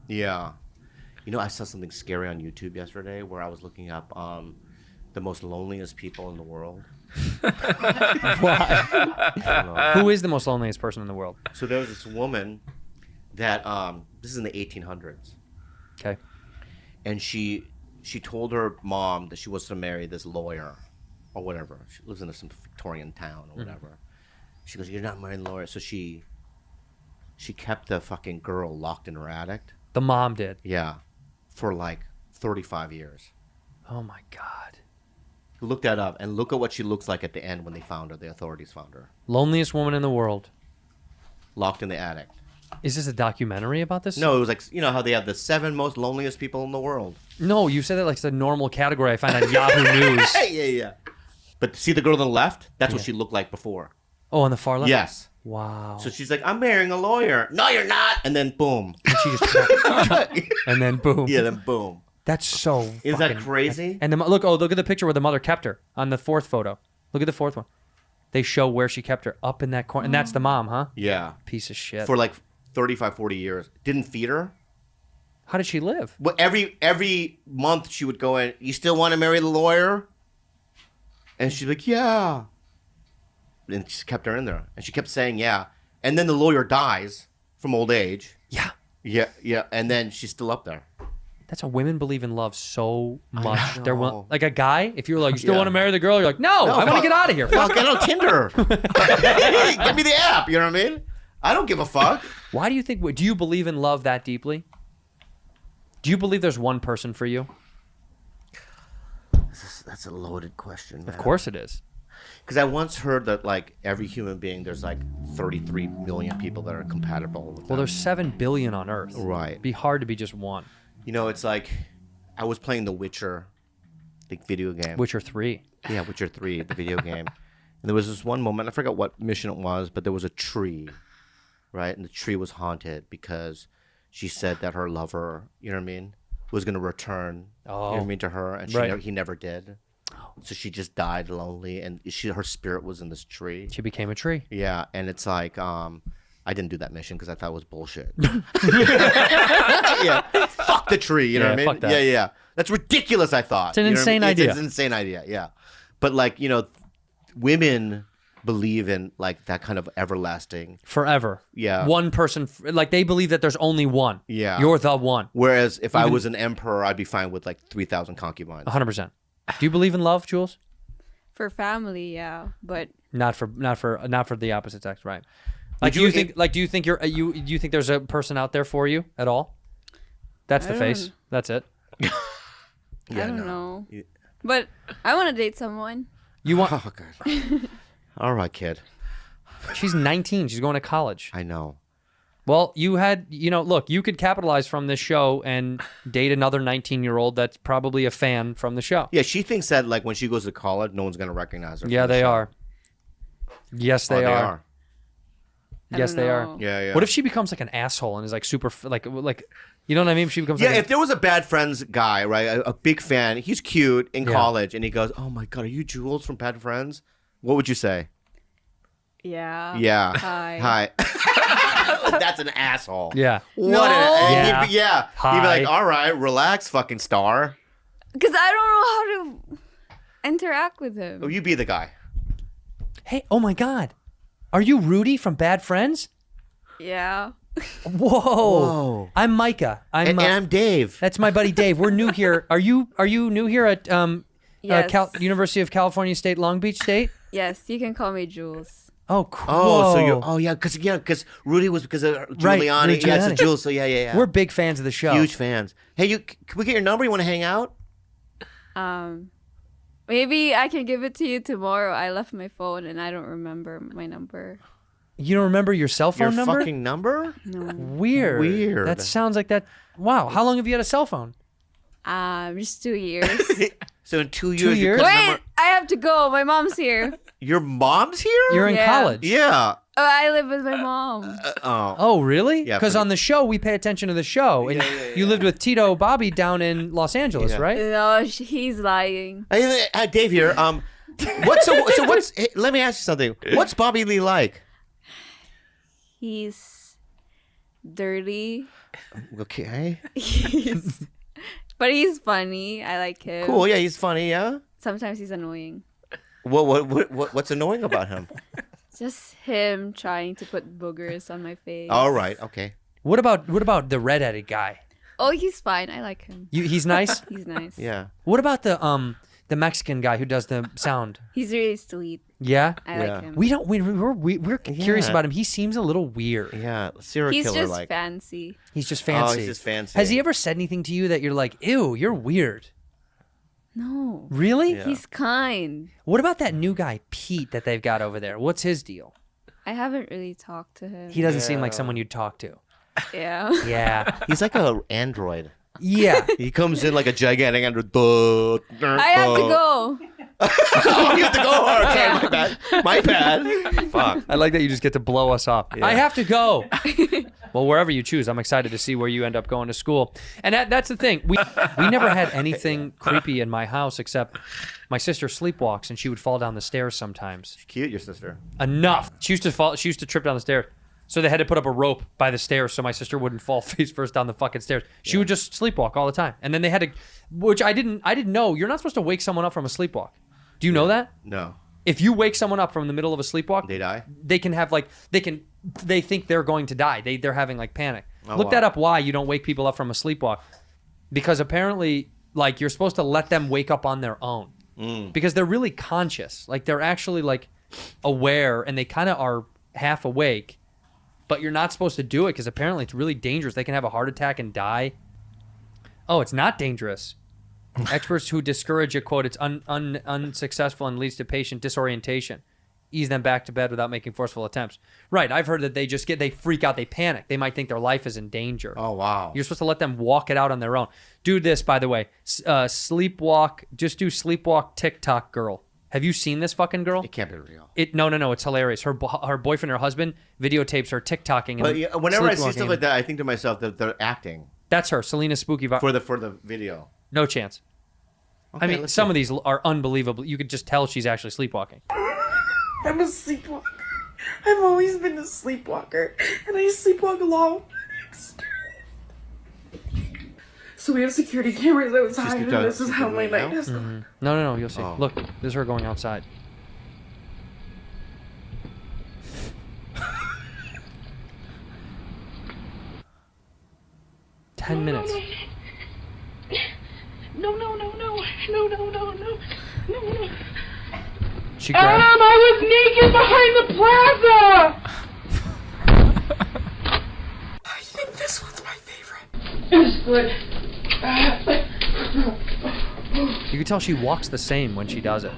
Yeah. You know, I saw something scary on YouTube yesterday where I was looking up the most loneliest people in the world. Why? Who is the most loneliest person in the world? So there was this woman that this is in the 1800s. Okay. And she told her mom that she was to marry this lawyer or whatever. She lives in some Victorian town or whatever. She goes, "You're not marrying the lawyer." So she kept the fucking girl locked in her attic. The mom did. Yeah. For like 35 years. Oh my God. Look that up and look at what she looks like at the end when they found her. The authorities found her. Loneliest woman in the world. Locked in the attic. Is this a documentary about this? No, it was like, you know how they have the 7 most loneliest people in the world. No, you said that like it's a normal category I find on Yahoo News. Yeah. But see the girl on the left? That's what she looked like before. Oh, on the far left? Yes. Wow. So she's like, "I'm marrying a lawyer." "No, you're not." And then boom. And she just and then boom. Yeah, then boom. That's so Is that crazy? And look at the picture where the mother kept her on the 4th photo. Look at the 4th one. They show where she kept her up in that corner. And that's the mom, huh? Yeah. Piece of shit. For like 35, 40 years. Didn't feed her. How did she live? Well, every month she would go in, "You still want to marry the lawyer?" And she's like, "Yeah." And she kept her in there. And she kept saying, "Yeah." And then the lawyer dies from old age. Yeah. Yeah. And then she's still up there. That's how women believe in love so much. know. They're like a guy, if you're like, "You still want to marry the girl?" You're like, "No, I want to get out of here." Fuck, get on Tinder. Hey, give me the app. You know what I mean? I don't give a fuck. Why do you think, do you believe in love that deeply? Do you believe there's one person for you? That's a loaded question, man. Of course it is. Because I once heard that, like, every human being, there's like 33 million people that are compatible with Well, them. there's 7 billion on Earth. Right. It'd be hard to be just one. You know, it's like, I was playing The Witcher, the video game. Witcher 3. Yeah, Witcher 3, the video game. And there was this one moment, I forgot what mission it was, but there was a tree, right? And the tree was haunted because she said that her lover, you know what I mean, was going to return, you know what I mean, to her, and he never did. So she just died lonely, and her spirit was in this tree. She became a tree. Yeah, and it's like, I didn't do that mission because I thought it was bullshit. Yeah, fuck the tree, you know what I mean? Fuck that. Yeah. That's ridiculous, I thought. It's an insane idea. It's an insane idea, yeah. But like, you know, women believe in like that kind of everlasting. Forever. Yeah. One person, like they believe that there's only one. Yeah. You're the one. Whereas if I was an emperor, I'd be fine with like 3,000 concubines. 100%. Do you believe in love, Jules? For family, yeah, but Not for the opposite sex, right? Like, do you think there's a person out there for you at all? That's the face. That's it. I don't know. But I want to date someone. You want? Oh, God. All right, kid. She's 19. She's going to college. I know. Well, look, you could capitalize from this show and date another 19-year-old that's probably a fan from the show. Yeah, she thinks that like when she goes to college, no one's gonna recognize her. Yeah, they are. Yes, they are. Yes, they are. Yeah. What if she becomes like an asshole and is like super like you know what I mean? She becomes Yeah, like if there was a Bad Friends guy, right, a big fan, he's cute in college, and he goes, "Oh my God, are you Jules from Bad Friends?" What would you say? Yeah. Yeah. Hi. That's an asshole. Yeah. What? No. He'd be Hi. like, "All right, relax, fucking star." Because I don't know how to interact with him. Oh, you be the guy. Hey, oh my God. Are you Rudy from Bad Friends? Yeah. Whoa. I'm Micah. And I'm Dave. That's my buddy Dave. We're new here. Are you new here at Yes. University of California State, Long Beach State? Yes, you can call me Jules. Oh, cool. Oh, so you're. Oh, yeah, because Rudy was because of Giuliani. Rudy Yeah, so Giuliani. Jules. So yeah. We're big fans of the show. Huge fans. Hey, can we get your number? You want to hang out? Maybe I can give it to you tomorrow. I left my phone and I don't remember my number. You don't remember your cell phone Your number? fucking number? No. Weird. That sounds like that. Wow. How long have you had a cell phone? Just 2 years. So in 2 years, 2 you years? couldn't Wait, remember- I have to go. My mom's here. Your mom's here? You're in Yeah. college. Yeah. Oh, I live with my mom. Oh, really? Yeah, Because pretty- on the show, we pay attention to the show. And you lived with Tito Bobby down in Los Angeles, Yeah. right? No, he's lying. Hey, Dave here. What's hey, let me ask you something. What's Bobby Lee like? He's dirty. Okay. But he's funny. I like him. Cool. Yeah, he's funny. Yeah. Sometimes he's annoying. What's annoying about him? Just him trying to put boogers on my face. All right. Okay. What about the redheaded guy? Oh, he's fine. I like him. He's nice. He's nice. Yeah. What about the Mexican guy who does the sound? He's really sweet. Yeah. I like him. We're curious about him. He seems a little weird. Yeah. Serial He's killer just like. fancy. He's just fancy. Oh, he's just fancy. Has he ever said anything to you that you're like, ew, you're weird? No. Really? Yeah. He's kind. What about that new guy, Pete, that they've got over there? What's his deal? I haven't really talked to him. He doesn't seem like someone you'd talk to. Yeah. Yeah. He's like an android. Yeah. He comes in like a gigantic android. I have to go. Oh, you have to go. Oh, sorry, my bad. My bad. Fuck. I like that you just get to blow us off. I have to go. Well, wherever you choose, I'm excited to see where you end up going to school. And that's the thing. We never had anything creepy in my house except my sister sleepwalks and she would fall down the stairs sometimes. Cute, your sister. Enough. She used to trip down the stairs. So they had to put up a rope by the stairs so my sister wouldn't fall face first down the fucking stairs. She would just sleepwalk all the time. And then they had to, which I didn't know. You're not supposed to wake someone up from a sleepwalk. Do you know that? No. If you wake someone up from the middle of a sleepwalk, They die? They can have they think they're going to die. They're having like panic. Oh, Look wow. that up why you don't wake people up from a sleepwalk. Because apparently like you're supposed to let them wake up on their own. Because they're really conscious. Like they're actually like aware and they kind of are half awake. But you're not supposed to do it because apparently it's really dangerous. They can have a heart attack and die. Oh, it's not dangerous. Experts who discourage it, quote, it's unsuccessful and leads to patient disorientation. Ease them back to bed without making forceful attempts. Right, I've heard that they freak out, they panic. They might think their life is in danger. Oh, wow. You're supposed to let them walk it out on their own. Do this, by the way. Sleepwalk, just do sleepwalk TikTok girl. Have you seen this fucking girl? It can't be real. No, it's hilarious. Her boyfriend or husband videotapes her TikToking. But and whenever I see sleepwalking. stuff like that, I think to myself that they're acting That's her, Selena Spooky. for the video. No chance. Okay, I mean, some of these are unbelievable. You could just tell she's actually sleepwalking. I'm a sleepwalker. I've always been a sleepwalker, and I sleepwalk along. So we have security cameras outside, and this is how my night has gone. No, you'll see. Oh. Look, this is her going outside. Ten minutes. No. She grabbed. I was naked behind the plaza! I think this one's my favorite. It's good. You can tell she walks the same when she does it.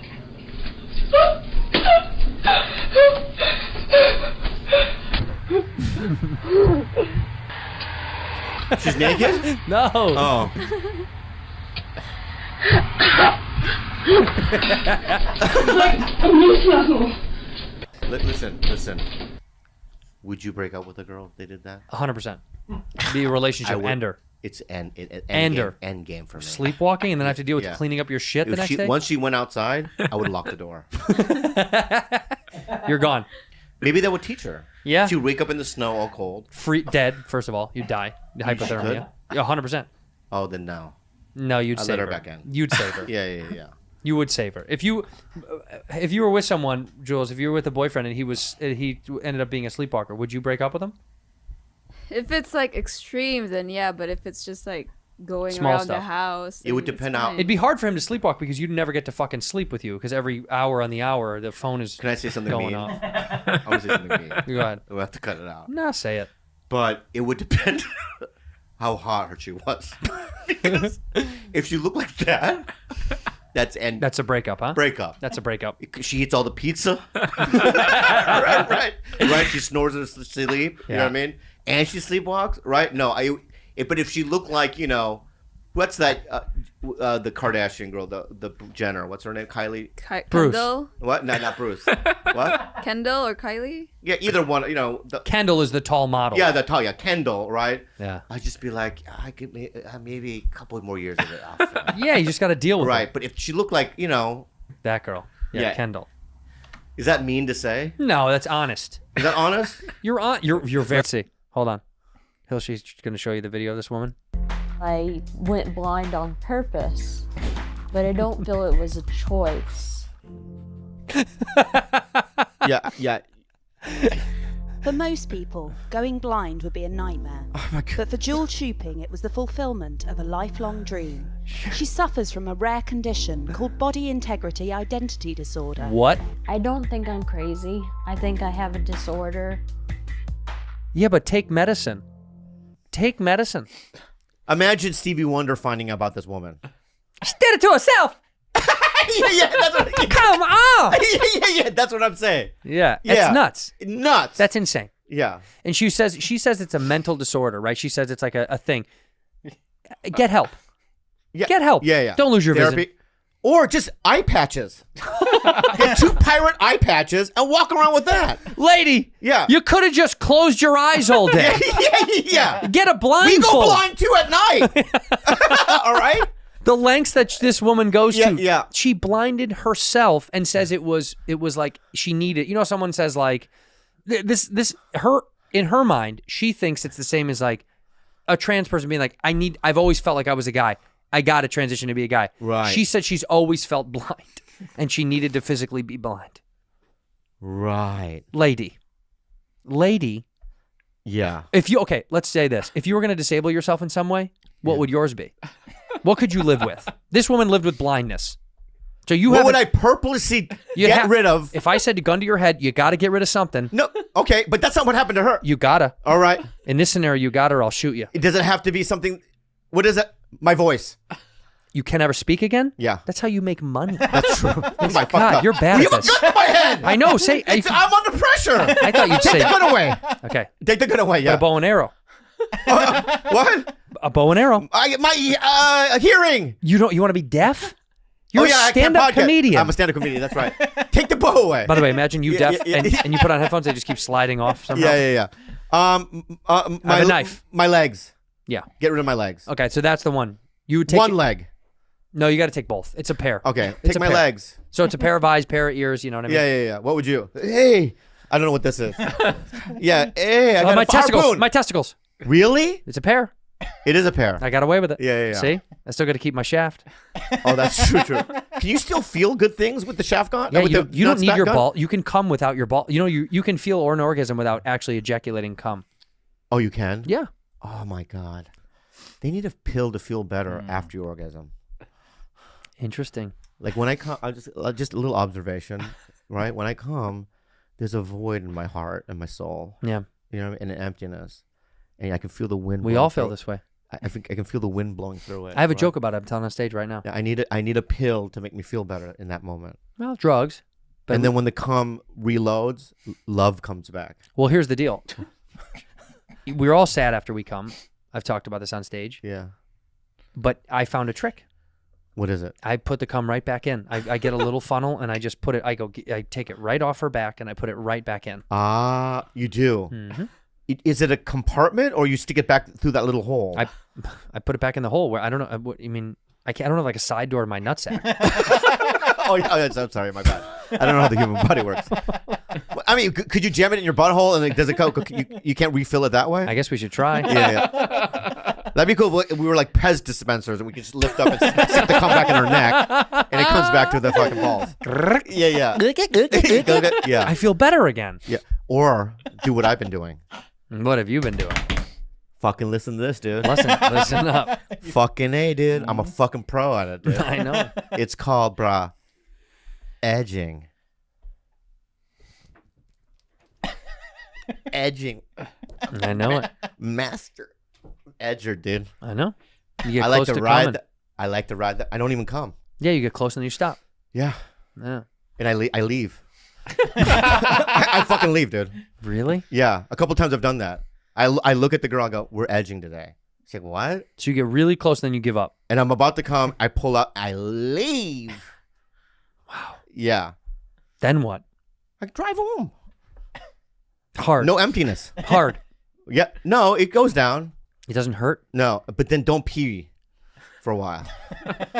She's naked? No. Oh. Listen. Would you break up with a girl if they did that? 100%. Be a relationship ender. It's end game for me. Sleepwalking and then have to deal with cleaning up your shit the next day? Once she went outside, I would lock the door. You're gone. Maybe that would teach her. Yeah. She'd wake up in the snow all cold. Dead, first of all. You'd die. Hypothermia. Yeah, 100%. Oh, then no. No, you'd I'd save let her. her back in. You'd save her. Yeah. You would save her. If you were with someone, Jules, if you were with a boyfriend and he ended up being a sleepwalker, would you break up with him? If it's like extreme, then yeah. But if it's just like going Small around stuff. the house, It would then it's depend how- fine. It'd be hard for him to sleepwalk because you'd never get to fucking sleep with you because every hour on the hour the phone is Can I say something going mean? off. I want to say something mean. Go ahead. We'll have to cut it out. Nah, say it. But it would depend how hot she was. Because if she looked like that, that's That's a breakup, huh? breakup. That's a breakup. She eats all the pizza. right. She snores in her sleep. You know what I mean? And she sleepwalks. Right? No, but if she looked like, what's that? The Kardashian girl, the Jenner. What's her name? Kylie. Bruce. Kendall, What? No, not Bruce. What? Kendall or Kylie? Yeah, either one. Kendall is the tall model. Yeah, Kendall. Right? Yeah. I'd just be like, I could maybe a couple more years of it. After. Yeah, you just got to deal with Right, it. but if she looked like, That girl. Yeah, Yeah. Kendall. is that mean to say? No, that's honest. Is that honest? You're very. Let's see. Hold on. Hill, she's going to show you the video of this woman. I went blind on purpose, but I don't feel it was a choice. Yeah. For most people, going blind would be a nightmare. Oh my God. But for Jewel Chooping, it was the fulfillment of a lifelong dream. She suffers from a rare condition called body integrity identity disorder. What? I don't think I'm crazy. I think I have a disorder. Yeah, but take medicine. Take medicine. Imagine Stevie Wonder finding out about this woman. She did it to herself. yeah, that's what. Come on. yeah, that's what I'm saying. Yeah, Yeah. it's nuts. Nuts. That's insane. yeah. And she says it's a mental disorder, right? She says it's like a thing. Get help. Yeah. Get help. Yeah. Don't lose your Therapy. vision. Or just eye patches. Get 2 pirate eye patches and walk around with that. Lady. Yeah. You could have just closed your eyes all day. yeah. Get a We blindfold. go blind too at night. All right. The lengths that this woman goes to. Yeah. She blinded herself and says it was like she needed. You know, someone says like this her in her mind, she thinks it's the same as like a trans person being like, I've always felt like I was a guy. I got to transition to be a guy. Right. She said she's always felt blind and she needed to physically be blind. Right. Lady. Yeah. Okay, let's say this. If you were going to disable yourself in some way, what would yours be? What could you live with? This woman lived with blindness. So you What have would I purposely get rid of? If I said to gun to your head, you got to get rid of something. No. Okay, but that's not what happened to her. You got to. All right. In this scenario, you got to or I'll shoot you. Does it have to be something? What is it? My voice. You can never speak again? Yeah. That's how you make money. That's true. My God, you're bad You at have a this. gun to my head. I know. Say. I'm under pressure. I thought you'd Take say. the gun away. Okay. Take the gun away. Yeah. A bow and arrow. What? A bow and arrow. My hearing. You want to be deaf? You're yeah, a I can't stand-up podcast. comedian. I'm a stand-up comedian. That's right. Take the bow away. By the way, imagine you Yeah, deaf yeah, yeah. and you put on headphones. They just keep sliding off somehow. Yeah. I have a knife. My legs. Yeah. Get rid of my legs. Okay, so that's the one. You would take One leg. No, you got to take both. It's a pair. Okay. It's Take a my pair. legs. So it's a pair of eyes, pair of ears. You know what I mean? Yeah. What would you? Hey, I don't know what this is. Yeah. Hey, I got my a testicles. harpoon. My testicles. Really? It's a pair. It is a pair. I got away with it. Yeah. See, I still got to keep my shaft. Oh, that's true. Can you still feel good things with the shaft gun? Yeah, With you the don't nuts need back your gun? ball. You can come without your ball. You know, you can feel an orgasm without actually ejaculating cum. Oh, you can? Yeah. Oh my God. They need a pill to feel better after your orgasm. Interesting. Like when I come, just a little observation, right? When I come, there's a void in my heart and my soul. Yeah. You know, and an emptiness, and I can feel the wind. We blowing all feel through it. this way. I think I can feel the wind blowing through it. I have a right? joke about it. I'm telling on stage right now. Yeah, I need a pill to make me feel better in that moment. Well, drugs. But And then when the cum reloads, love comes back. well, here's the deal. We're all sad after we come. I've talked about this on stage. Yeah. But I found a trick. What is it? I put the cum right back in. I get a little funnel and I just put it. I take it right off her back and I put it right back in. Ah, you do. Mm-hmm. Is it a compartment or you stick it back through that little hole? I put it back in the hole where I don't know. What you mean? I don't have like a side door to my nutsack. I'm sorry, my bad. I don't know how the human body works. I mean, could you jam it in your butthole and does it go? You can't refill it that way. I guess we should try. Yeah. That'd be cool if we were like Pez dispensers and we could just lift up and stick the cum back in her neck and it comes back to the fucking balls. Yeah. Yeah. I feel better again. Yeah. Or do what I've been doing. What have you been doing? Fucking listen to this, dude. Listen up. Fucking A, dude. I'm a fucking pro at it, dude. I know. It's called, brah, edging. Edging. I know it. Master edger, dude. I know. You get I like close to to ride. coming. I like to ride. I don't even come. Yeah, you get close and then you stop. Yeah. Yeah. And I leave. I fucking leave, dude. Really? Yeah. A couple times I've done that. I look at the girl and go, we're edging today. She's like, what? So you get really close and then you give up. And I'm about to come. I pull out. I leave. Wow. Yeah. Then what? I drive home. Hard. No emptiness. Hard. Yeah. No, it goes down. It doesn't hurt. No, but then don't pee for a while.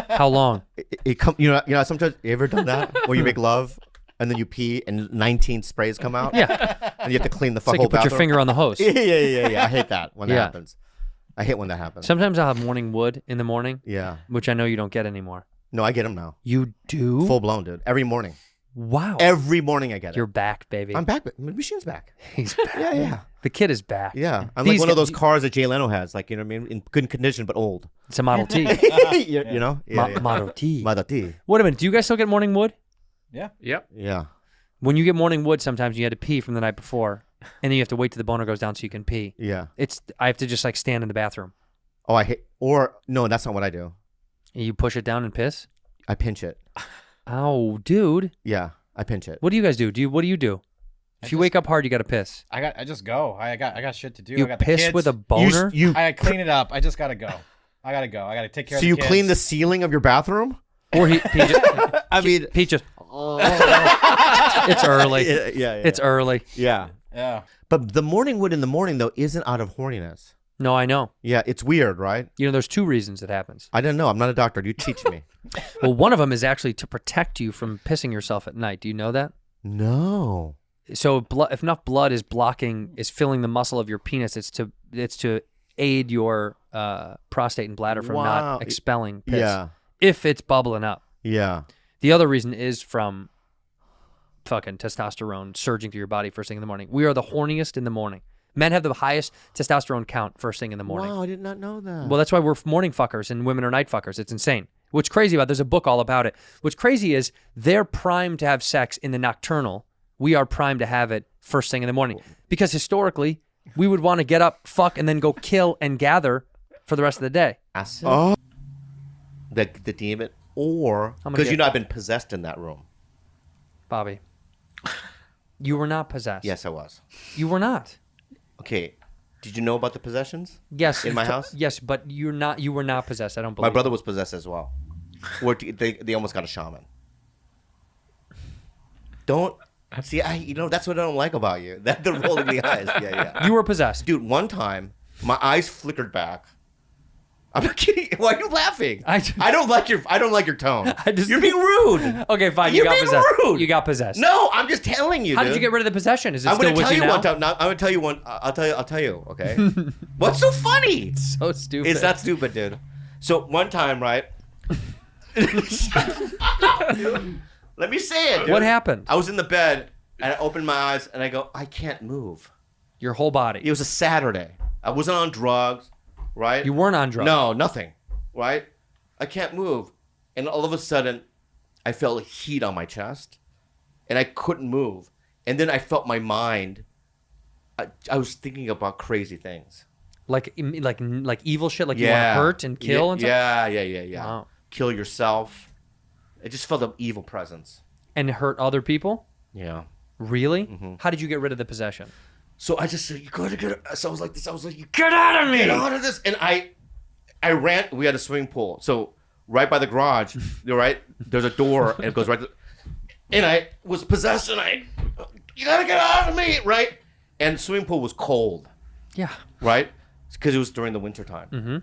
How long? It come. You know. Sometimes you ever done that where you make love and then you pee, and 19 sprays come out. Yeah. And you have to clean the It's like whole you put your bathroom. finger on the hose. Yeah. I hate that when that Yeah. happens. I hate when that happens. Sometimes I'll have morning wood in the morning, Yeah. which I know you don't get anymore. No, I get them now. You do? Full blown, dude. Every morning. Wow. Every morning I get it. You're back, baby. I'm back. The machine's back. He's back. Yeah. The kid is back. Yeah. I'm These like one of guys- those cars that Jay Leno has, like, you know what I mean? In good condition, but old. It's a Model T. You know? Yeah. Model T. Model T. Wait a minute. Do you guys still get morning wood? Yeah. Yep. Yeah. When you get morning wood, sometimes you had to pee from the night before, and then you have to wait till the boner goes down so you can pee. Yeah. I have to just like stand in the bathroom. Oh, I hate, or no, that's not what I do. You push it down and piss? I pinch it. Oh, dude. Yeah. I pinch it. What do you guys do? What do you do? If you wake up hard, you got to piss. I just go. I got shit to do. You I got the piss kids. with a boner? I clean it up. I just gotta go. I gotta go. I gotta take care of So the you kids. clean the ceiling of your bathroom? Or he just, I mean, Pete just, it's early. yeah. It's early. Yeah. Yeah. But the morning wood in the morning, though, isn't out of horniness. No, I know. Yeah, it's weird, right? You know, there's two reasons it happens. I don't know. I'm not a doctor. You teach me. Well, one of them is actually to protect you from pissing yourself at night. Do you know that? No. So if enough blood is filling the muscle of your penis, it's to aid your prostate and bladder from Wow. not expelling piss. Yeah. If it's bubbling up. Yeah. The other reason is from fucking testosterone surging through your body first thing in the morning. We are the horniest in the morning. Men have the highest testosterone count first thing in the morning. Wow, I did not know that. Well, that's why we're morning fuckers and women are night fuckers. It's insane. What's crazy about there's a book all about it. What's crazy is they're primed to have sex in the nocturnal. We are primed to have it first thing in the morning. Because historically, we would want to get up, fuck, and then go kill and gather for the rest of the day. Acid? Oh. The demon, or I'm gonna because get- you know I've been possessed in that room. Bobby, you were not possessed. Yes, I was. You were not. Okay, did you know about the possessions? Yes. In my house? Yes, but you were not possessed. I don't believe My brother was possessed as well. Or they almost got a shaman. Don't see. That's what I don't like about you. That the rolling the eyes. Yeah. You were possessed. Dude, one time my eyes flickered back. I'm not kidding. Why are you laughing? I don't like your tone. You're being rude. Okay, fine. You're you got being possessed. rude. You got possessed. No, I'm just telling you. How dude. did you get rid of the possession? Is it I'm still gonna with tell you now? one time. I'm gonna tell you one. I'll tell you. Okay. What's so funny? So stupid. It's not stupid, dude. So one time, right? Let me say it. Dude. What happened? I was in the bed and I opened my eyes and I go, I can't move. Your whole body. It was a Saturday. I wasn't on drugs, right? You weren't on drugs. No, nothing, right? I can't move, and all of a sudden, I felt heat on my chest, and I couldn't move. And then I felt my mind. I was thinking about crazy things. Like evil shit. Like you want to hurt and kill and stuff. Yeah. Wow. Kill yourself. I just felt an evil presence. And hurt other people. Yeah. Really? Mm-hmm. How did you get rid of the possession? So I just said, you gotta get. So I was like this. I was like, you get out of me. Get out of this. And I ran. We had a swimming pool. So right by the garage, right, there's a door and it goes right. And I was possessed and you gotta get out of me, right? And the swimming pool was cold. Yeah. Right? Because it was during the winter time. Mm-hmm.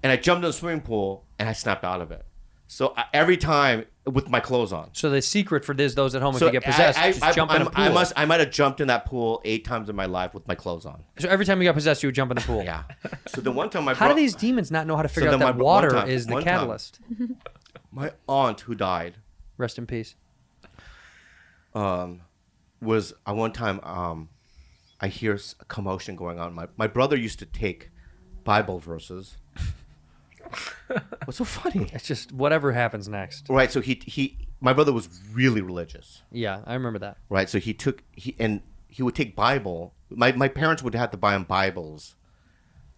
And I jumped in the swimming pool and I snapped out of it. So every time with my clothes on. So the secret for those at home, So if you get possessed, just jump in a pool. I might have jumped in that pool 8 times in my life with my clothes on. So every time you got possessed, you would jump in the pool. Yeah. So the one time How do these demons not know how to figure out that water is the catalyst? My aunt who died. Rest in peace. Was one time I hear a commotion going on. My brother used to take Bible verses. What's so funny? It's just whatever happens next. Right. So my brother was really religious. Yeah, I remember that. Right. So he would take Bible. My parents would have to buy him Bibles.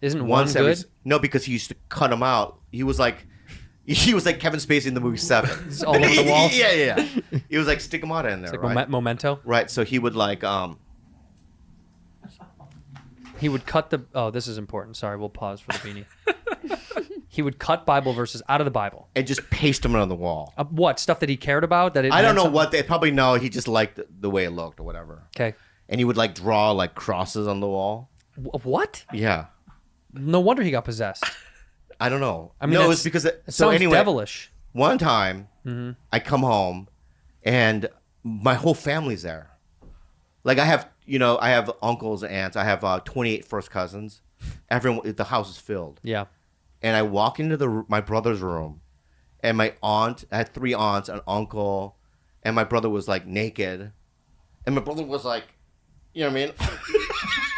Isn't one good? No, because he used to cut them out. He was like Kevin Spacey in the movie Seven. It's all over the walls. Yeah. He was like stigmata in there. It's like right? Memento. Right. So he would like He would cut the. Oh, this is important. Sorry, we'll pause for the beanie. He would cut Bible verses out of the Bible and just paste them on the wall. What stuff that he cared about? That it I don't meant know something? what they probably know. He just liked the way it looked or whatever. Okay. And he would like draw like crosses on the wall. What? Yeah. No wonder he got possessed. I don't know. I mean, no, it's because it sounds devilish. One time, I come home, and my whole family's there. Like I have uncles, aunts. I have 28 first cousins. Everyone, the house is filled. Yeah. And I walk into my brother's room, and my aunt, I had 3 aunts, an uncle, and my brother was like naked, and my brother was like, you know what I mean?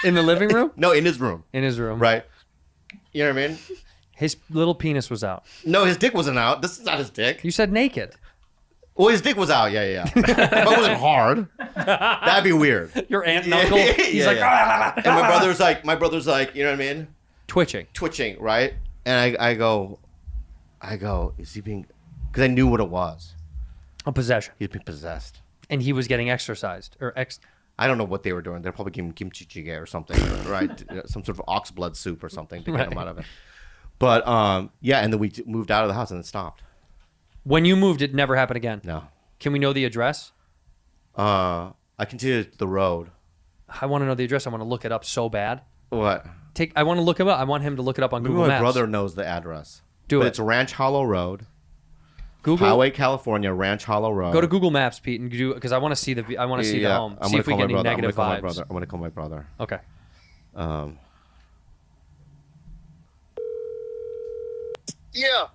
In the living room? No, in his room. In his room. Right. You know what I mean? His little penis was out. No, his dick wasn't out. This is not his dick. You said naked. Well, his dick was out. Yeah. But it wasn't hard. That'd be weird. Your aunt and uncle. He's like, and my brother's like, you know what I mean? Twitching, right? And I go, is he being? Because I knew what it was. A possession. He's being possessed. And he was getting exercised I don't know what they were doing. They're probably giving him kimchi jjigae or something, right? Some sort of ox blood soup or something to get him out of it. But and then we moved out of the house and it stopped. When you moved, it never happened again. No. Can we know the address? I can see the road. I want to know the address. I want to look it up so bad. What? I want to look him up. I want him to look it up on Maybe Google my Maps. brother knows the address. Do but it. It's Ranch Hollow Road. Google. Poway, California, Ranch Hollow Road. Go to Google Maps, Pete, and do because I want to see the home. I'm See if we call get my any brother. negative vibes. I'm going to call my brother. Okay. Yeah.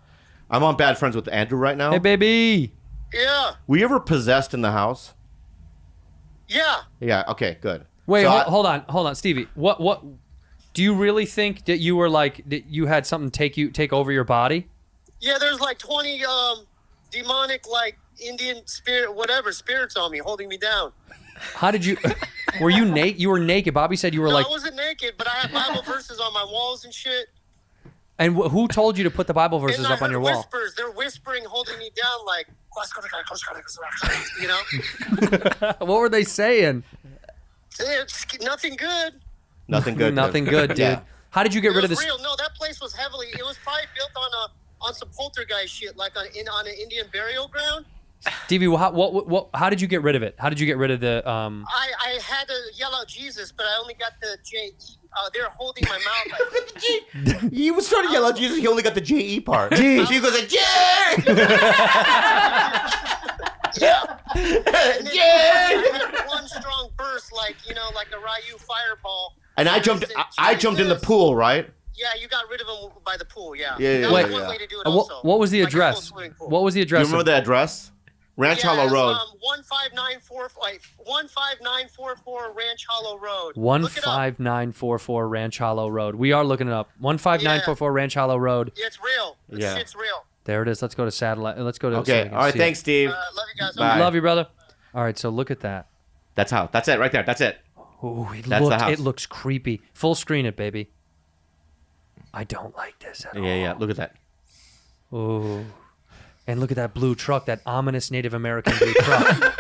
I'm on Bad Friends with Andrew right now. Hey, baby. Yeah. Were you ever possessed in the house? Yeah. Yeah. Okay. Good. Wait. So Hold on, Stevie. What? Do you really think that you were like that? You had something take over your body? Yeah. There's like 20 demonic like Indian spirits on me, holding me down. How did you? Were you naked? You were naked. Bobby said you were No, like. I wasn't naked, but I have Bible verses on my walls and shit. And who told you to put the Bible verses And I up on heard your wall? whispers. They're whispering, holding me down, like, you know. What were they saying? It's nothing good. Nothing good. Nothing good, dude. Yeah. How did you get rid of It was this? real. No, that place was heavily. It was probably built on some poltergeist shit, like on an Indian burial ground. Stevie, how did you get rid of it? How did you get rid of the? I had to yell out Jesus, but I only got the J. They were holding my mouth. Like, He was trying to yell out Jesus. He only got the J-E part. She goes, J. yeah. And then I had one strong burst, like a Ryu fireball. And I jumped. I jumped in the pool, right? Yeah, you got rid of him by the pool. Yeah. Yeah, That was yeah. one way to do it. Also. What was the Like a full address? swimming pool. What was the Do you address? remember the address? Ranch Hollow Road. 15944 Ranch Hollow Road. 15944 Ranch Hollow Road. We are looking it up. 15944 Ranch Hollow Road. It's real. Yeah. Shit's real. There it is. Let's go to satellite. Let's go to. Okay. All right. Thanks, Steve. Love you guys. Bye. Love you, brother. All right. So look at that. That's how. That's it right there. That's it. Ooh, That's the house. It looks creepy. Full screen it, baby. I don't like this at all. Yeah. Look at that. Ooh. And look at that blue truck, that ominous Native American blue truck.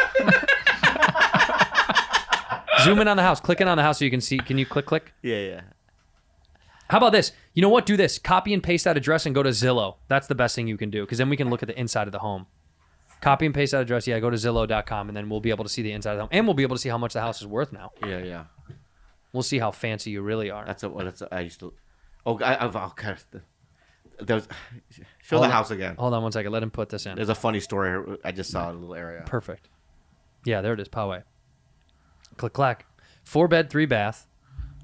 Zoom in on the house. Click in on the house so you can see. Can you click? Yeah. How about this? You know what? Do this. Copy and paste that address and go to Zillow. That's the best thing you can do because then we can look at the inside of the home. Copy and paste that address. Yeah, go to Zillow.com and then we'll be able to see the inside of the home. And we'll be able to see how much the house is worth now. Yeah. We'll see how fancy you really are. I used to. Oh, okay. Show the house again. Hold on 1 second. Let him put this in. There's a funny story. I just saw a little area. Perfect. Yeah, there it is. Poway. Click clack. 4 bed, 3 bath,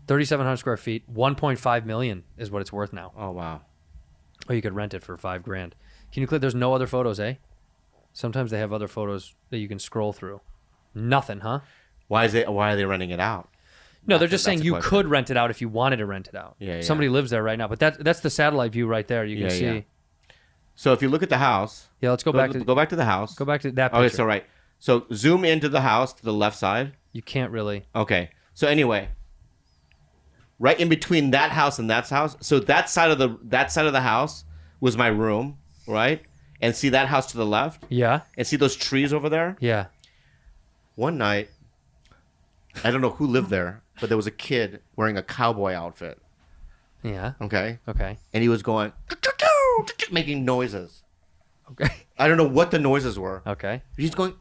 3,700 square feet. 1.5 million is what it's worth now. Oh wow. Or you could rent it for $5,000. Can you click? There's no other photos, eh? Sometimes they have other photos that you can scroll through. Nothing, huh? Why are they renting it out? No, they're just saying that's a you question. could rent it out if you wanted to rent it out. Yeah. Somebody lives there right now, but that's the satellite view right there. You can see. Yeah. So if you look at the house, Yeah, let's go back to the house. go back to that picture. Okay, so right. So zoom into the house to the left side. You can't really. Okay. So anyway, right in between that house and that house. So that side of the house was my room, right? And see that house to the left? Yeah. And see those trees over there? Yeah. One night, I don't know who lived there, but there was a kid wearing a cowboy outfit. Yeah. Okay? Okay. And he was going, making noises. Okay. I don't know what the noises were. Okay. He's going,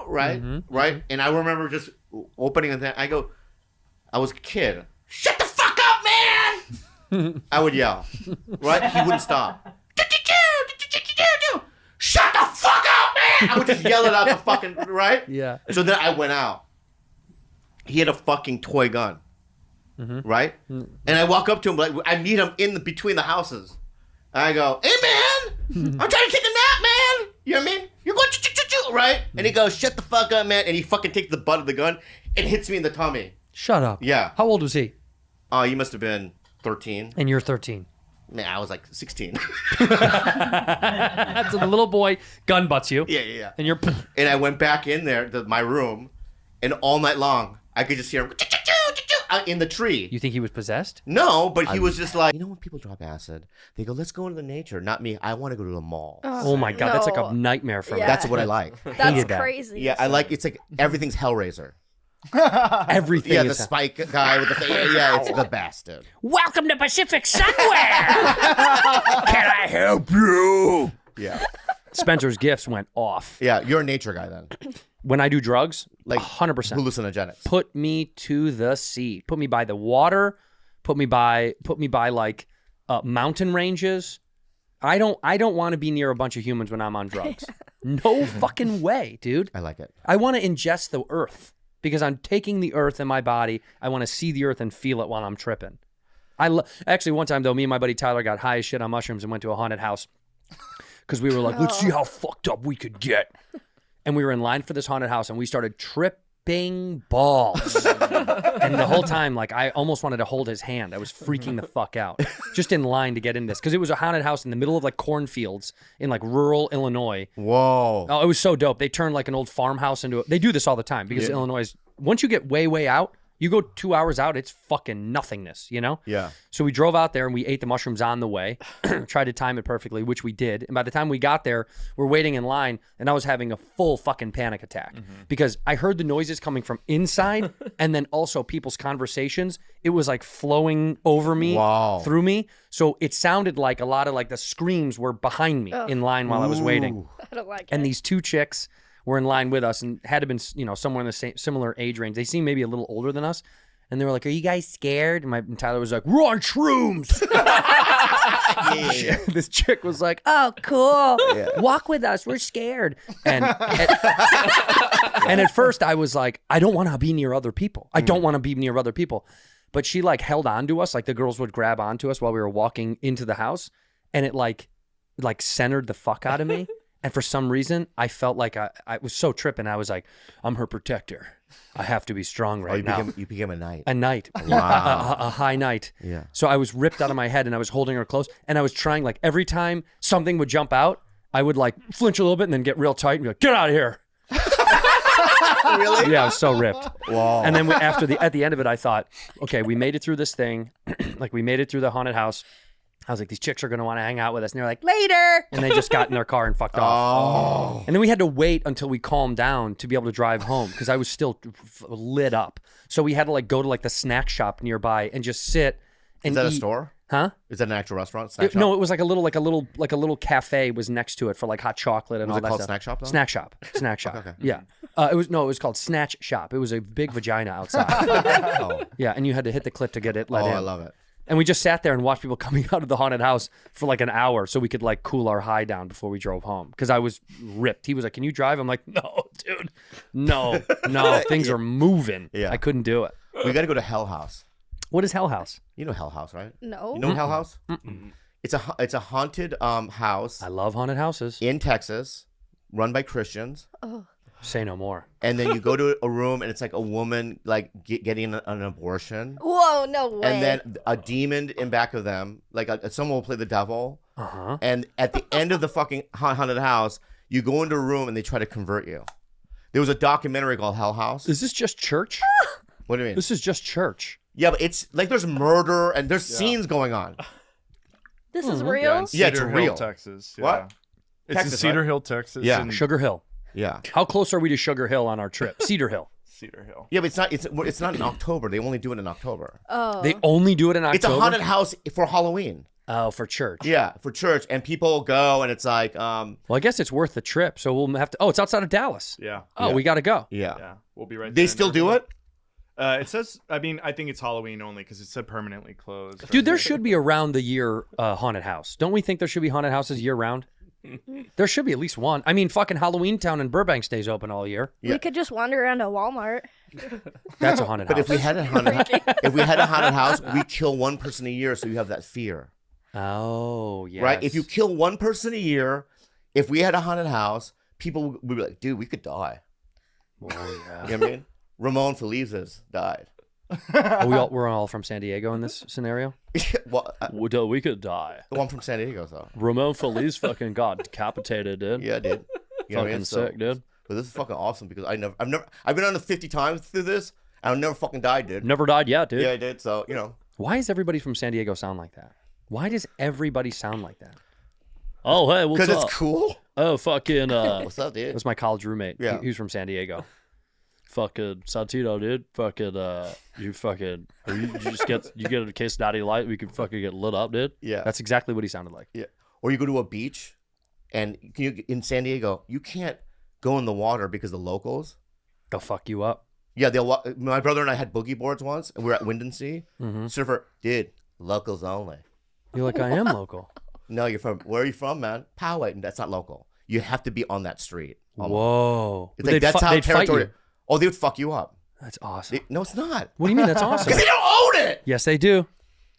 right? Mm-hmm. Right? And I remember just opening and then I was a kid. Shut the fuck up, man! I would yell. Right? He wouldn't stop. Shut the fuck up, man! I would just yell it out the fucking, right? Yeah. So then I went out. He had a fucking toy gun, right? And I walk up to him, like I meet him between the houses. And I go, hey man, I'm trying to take a nap, man. You know what I mean? You're going right? And he goes, shut the fuck up, man. And he fucking takes the butt of the gun and hits me in the tummy. Shut up. Yeah. How old was he? Oh, he must have been 13. And you're 13. Man, I was like 16. So the little boy gun butts you. Yeah. And you're. And I went back in there to my room, and all night long I could just hear him in the tree. You think he was possessed? No, but he was just like, you know, when people drop acid, they go, let's go into the nature. Not me. I want to go to the mall. Oh my God, that's like a nightmare for me. That's what I like. That's crazy. Yeah, I like. It's like everything's Hellraiser. Everything. Yeah, is the spike guy with the face. Yeah, it's the best, dude. Welcome to Pacific Somewhere. Can I help you? Yeah. Spencer's gifts went off. Yeah, you're a nature guy then. When I do drugs, Like 100%. Hallucinogenics. Put me to the sea. Put me by the water. Put me by like mountain ranges. I don't want to be near a bunch of humans when I'm on drugs. No fucking way, dude. I like it. I want to ingest the earth because I'm taking the earth in my body. I want to see the earth and feel it while I'm tripping. Actually, one time though, me and my buddy Tyler got high as shit on mushrooms and went to a haunted house because we were like, let's see how fucked up we could get. And we were in line for this haunted house and we started tripping balls. And the whole time, like, I almost wanted to hold his hand. I was freaking the fuck out just in line to get in this because it was a haunted house in the middle of like cornfields in like rural Illinois. Whoa. Oh, it was so dope. They turned like an old farmhouse into they do this all the time because Illinois is, once you get way out, you go 2 hours out, it's fucking nothingness, you know? Yeah. So we drove out there and we ate the mushrooms on the way, tried to time it perfectly, which we did. And by the time we got there, we're waiting in line and I was having a full fucking panic attack because I heard the noises coming from inside and then also people's conversations. It was like flowing over me, through me. So it sounded like a lot of like the screams were behind me in line while I was waiting. I don't like it. And these two chicks were in line with us and had to been, you know, somewhere in the same similar age range. They seemed maybe a little older than us. And they were like, are you guys scared? And Tyler was like, we're on shrooms. This chick was like, oh, cool. Walk with us. We're scared. And at first I was like, I don't want to be near other people. I don't want to be near other people. But she like held on to us. Like the girls would grab onto us while we were walking into the house. And it like centered the fuck out of me. And for some reason, I felt like I was so tripping. I was like, I'm her protector. I have to be strong right now. You became a knight. A knight. Wow. A high knight. Yeah. So I was ripped out of my head and I was holding her close. And I was trying, like, every time something would jump out, I would, like, flinch a little bit and then get real tight and be like, get out of here. Really? Yeah, I was so ripped. Wow. And then at the end of it, I thought, okay, we made it through this thing. Like, we made it through the haunted house. I was like, these chicks are going to want to hang out with us. And they're like, later. And they just got in their car and fucked off. Oh. And then we had to wait until we calmed down to be able to drive home because I was still lit up. So we had to like go to like the snack shop nearby and just sit and Is that eat. a store? Huh? Is that an actual restaurant? Snack shop? No, it was like a little cafe was next to it for like hot chocolate and Was all it that called stuff. Snack Shop, though? Snack shop. Okay. Yeah. It was called Snatch Shop. It was a big vagina outside. Oh. Yeah, and you had to hit the clip to get it let in. I love it. And we just sat there and watched people coming out of the haunted house for like an hour so we could like cool our high down before we drove home. Because I was ripped. He was like, can you drive? I'm like, no, dude. No. Things are moving. Yeah. I couldn't do it. We got to go to Hell House. What is Hell House? You know Hell House, right? No. You know Hell House? It's a haunted house I love haunted houses. in Texas, run by Christians. Say no more. And then you go to a room and it's like a woman like getting an abortion. Whoa, no way. And then a demon in back of them, like someone will play the devil. Uh-huh. And at the end of the fucking haunted house, you go into a room and they try to convert you. There was a documentary called Hell House. Is this just church? What do you mean? This is just church. Yeah, but it's like there's murder and there's scenes going on. This is Mhm. real? Yeah, in Yeah, it's Cedar real. Hill, Texas. Yeah. What? It's Texas, in Cedar right? Hill, Texas. Yeah. and Sugar Hill. Yeah. How close are we to Sugar Hill on our trip? Cedar Hill. Cedar Hill. Yeah, but it's not in October. They only do it in October. Oh. They only do it in October? It's a haunted house for Halloween. Oh, for church. Yeah, for church, and people go, and it's like, Well, I guess it's worth the trip, so we'll have to... Oh, it's outside of Dallas. Yeah. Oh, Yeah. we got to go. yeah. Yeah. We'll be right there. They in still do Denver. it. It says, I mean, I think it's Halloween only because it said permanently closed. Dude, there should be a round-the-year haunted house. Don't we think there should be haunted houses year-round? There should be at least one. I mean, fucking Halloween Town in Burbank stays open all year. Yeah. We could just wander around a Walmart. That's a haunted But house. if we had a haunted, house, we kill one person a year, so you have that fear. Oh, yes. Right? If you kill one person a year, if we had a haunted house, people would be like, dude, we could die. Oh, yeah. You know what I mean? Ramon Felizes died. We're all from San Diego in this scenario? Well, We could die. the one from San Diego, though. Ramon Feliz fucking got decapitated, dude. Yeah, dude. You know what I mean? So- sick, dude. But this is fucking awesome because I've been on the 50 times through this, and I've never fucking died, dude. Never died yet, dude. Yeah, I did. So, you know. Why does everybody from San Diego sound like that? Why does everybody sound like that? Oh, hey, what's up? Because it's cool. Oh, fucking, What's up, dude? that's my college roommate. Yeah. He was from San Diego. Fucking Santino, dude. Fucking, you get a case of Natty Light, we could fucking get lit up, dude. Yeah. That's exactly what he sounded like. Yeah. Or you go to a beach, and in San Diego, you can't go in the water because the locals. They'll fuck you up. Yeah, my brother and I had boogie boards once, and we were at Wind and Sea. Surfer, dude, locals only. You're like, I am local. No, where are you from, man? Poway. That's not local. You have to be on that street. almost. Whoa. It's like, that's how they'd fight territory. you. Oh, they would fuck you up. That's awesome. No, it's not. What do you mean that's awesome? Because they don't own it. Yes, they do.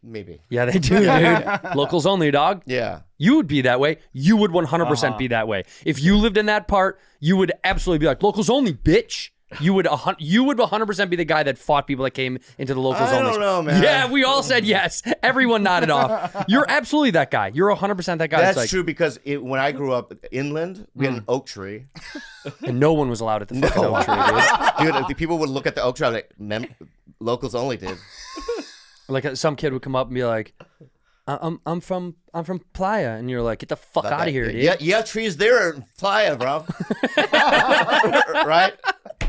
Maybe. Yeah, they do, dude. Locals only, dog. Yeah. You would be that way. You would 100% be that way. If you lived in that part, you would absolutely be like, locals only, bitch. You would 100% be the guy that fought people that came into the locals only. I don't know, man. Yeah, we all said yes. Everyone nodded off. You're absolutely that guy. You're 100% that guy. That's like, true because when I grew up inland, we had an oak tree. And no one was allowed at the fucking oak tree, dude. Dude, the people would look at the oak tree and like, locals only, dude. Like some kid would come up and be like, I'm from Playa, and you're like, get the fuck out of here, dude. Yeah, trees there in Playa, bro. Right?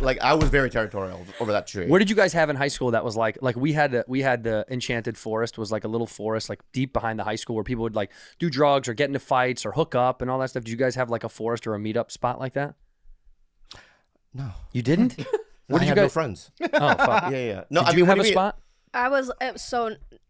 Like I was very territorial over that tree. What did you guys have in high school that was like we had the Enchanted Forest was like a little forest like deep behind the high school where people would like do drugs or get into fights or hook up and all that stuff. Did you guys have like a forest or a meetup spot like that? No. You didn't? What did you guys? No friends. Oh fuck. Yeah. No, Did you have a spot?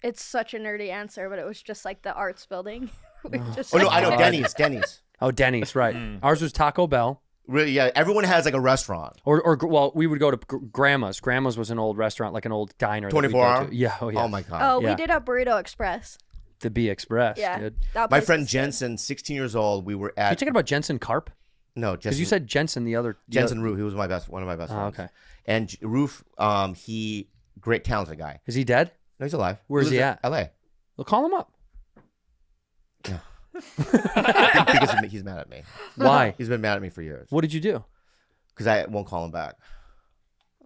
It's such a nerdy answer, but it was just like the arts building. Oh no, I know Denny's. Oh, Denny's, right. Ours was Taco Bell. Really, yeah. Everyone has like a restaurant. Or well, we would go to Grandma's. Grandma's was an old restaurant, like an old diner. 24 hour? Yeah, oh yeah. Oh my god. Oh, Yeah. we did a Burrito Express. The B Express, Yeah. dude. That My place friend was sick. Jensen, 16 years old, we were Are you at talking about Jensen Carp? No, Because you said Jensen the other Jensen Roof. He was one of my best friends. okay. And Roof, he great talented guy. Is he dead? No, he's alive. Where's he lives at? in LA. Well, call him up. Because he's mad at me. Why? He's been mad at me for years. What did you do? Because I won't call him back.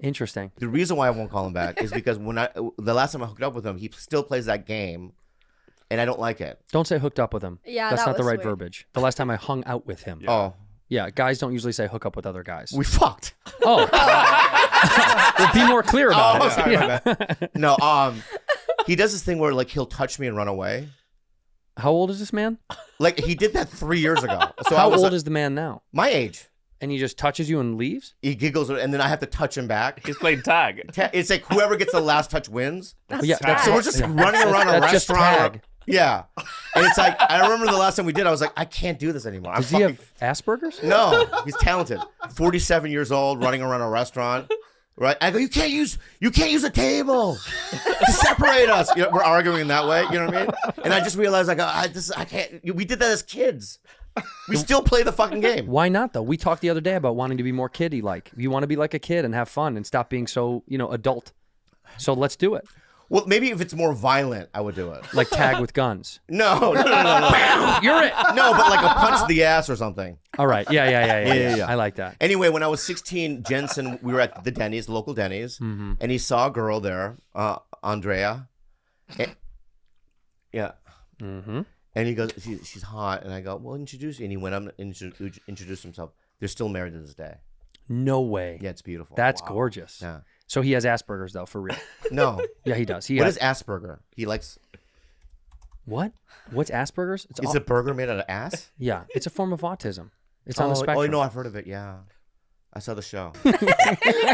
Interesting. The reason why I won't call him back is because the last time I hooked up with him, he still plays that game, and I don't like it. Don't say hooked up with him. Yeah, That's that not the was right weird. verbiage. The last time I hung out with him. Oh, Yeah, guys don't usually say hook up with other guys. we fucked. Oh. Well, be more clear about Oh, it. sorry, Yeah. my bad. No, he does this thing where like he'll touch me and run away. How old is this man? Like he did that 3 years ago. So How old is the man now? my age? And he just touches you and leaves? He giggles, and then I have to touch him back. He's playing tag. It's like whoever gets the last touch wins. Yeah, So we're just running around a That's just restaurant. tag. Yeah, and it's like I remember the last time we did. I was like, I can't do this anymore. Does he have Asperger's? No, he's talented. 47 years old, running around a restaurant. Right? I go, you can't use a table to separate us. You know, we're arguing that way. You know what I mean? And I just realized, like, I can't. We did that as kids. We still play the fucking game. Why not, though? We talked the other day about wanting to be more kiddie-like. You want to be like a kid and have fun and stop being so, adult. So let's do it. Well, maybe if it's more violent, I would do it. Like tag with guns. No. You're it. No, but like a punch to the ass or something. All right. Yeah. Yeah. I like that. Anyway, when I was 16, Jensen, we were at the Denny's, local Denny's, and he saw a girl there, Andrea. Yeah. Mm-hmm. And he goes, she's hot. And I go, well, introduce you. And he went up and introduced himself. They're still married to this day. No way. Yeah, it's beautiful. That's gorgeous. Yeah. So he has Asperger's, though, for real. No. Yeah, he does. What is Asperger? He likes... What? What's Asperger's? It's a burger made out of ass? Yeah, it's a form of autism. It's on the spectrum. Oh, no, I've heard of it. Yeah. I saw the show. But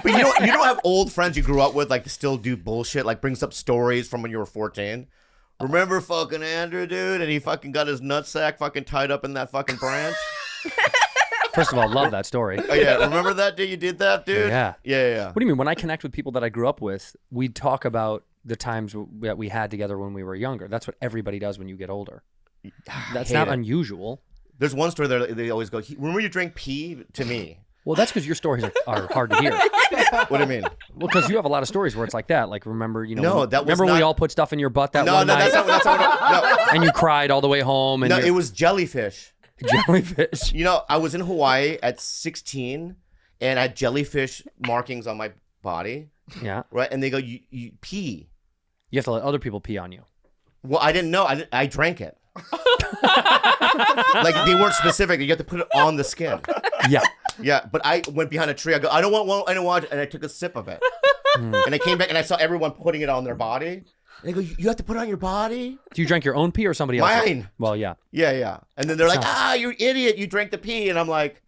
you don't have old friends you grew up with, like, still do bullshit, like brings up stories from when you were 14? Remember fucking Andrew, dude? And he fucking got his nutsack fucking tied up in that fucking branch. First of all, love that story. Oh yeah, remember that dude? You did that, dude? Yeah. Yeah. What do you mean? When I connect with people that I grew up with, we talk about the times that we had together when we were younger. That's what everybody does when you get older. That's not unusual. There's one story that they always go, remember you drank pee to me? Well, that's because your stories are hard to hear. What do you mean? Well, because you have a lot of stories where it's like that. Like, remember, you know, No, that was remember when not- we all put stuff in your butt that No, one no, night? that's not no. And you cried all the way home. And No, you're- it was jellyfish. Jellyfish. You know, I was in Hawaii at 16, and I had jellyfish markings on my body. Yeah. Right, and they go, you pee. You have to let other people pee on you. Well, I didn't know. I drank it. Like they weren't specific. You have to put it on the skin. Yeah. Yeah, but I went behind a tree. I go, I don't want, and I took a sip of it. And I came back and I saw everyone putting it on their body. And they go, you have to put it on your body? Do you drink your own pee or somebody else's? Mine. Well, yeah. Yeah. And then they're like, you idiot, you drank the pee. And I'm like,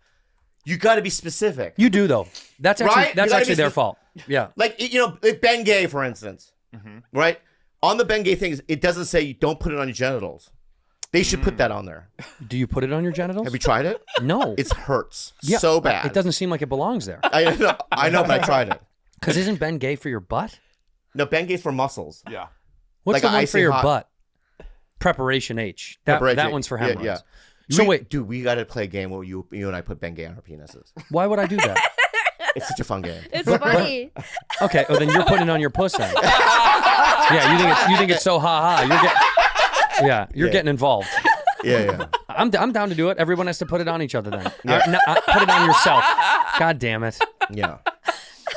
you got to be specific. You do, though. That's actually, Right? that's You gotta actually be their fault. Yeah. Like, you know, like Bengay, for instance. Right? On the Bengay things, it doesn't say you don't put it on your genitals. They should put that on there. Do you put it on your genitals? Have you tried it? No. It hurts Yeah, so bad. It doesn't seem like it belongs there. I know, but I tried it. Because isn't Ben gay for your butt? No, Bengay's for muscles. Yeah. What's Like the a one for icy your hot- butt? Preparation H. That Preparation. one's for Yeah, hemorrhoids. yeah. So wait, Dude, we got to play a game where you and I put Bengay on our penises. why would I do that? It's such a fun game. It's funny. Okay, well then you're putting it on your puss then. Yeah, you think it's so you're getting involved. Yeah. I'm down to do it. Everyone has to put it on each other then. Put it on yourself. God damn it. Yeah.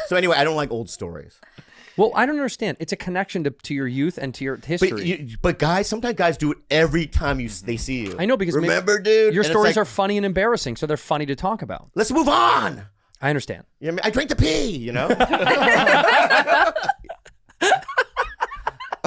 So anyway, I don't like old stories. Well, I don't understand. It's a connection to your youth and to your history. But guys, sometimes guys do it every time they see you. I know because remember, dude, your and it's stories like, are funny and embarrassing, so they're funny to talk about. Let's move on. I understand. You know what I mean? I drank the pee. You know.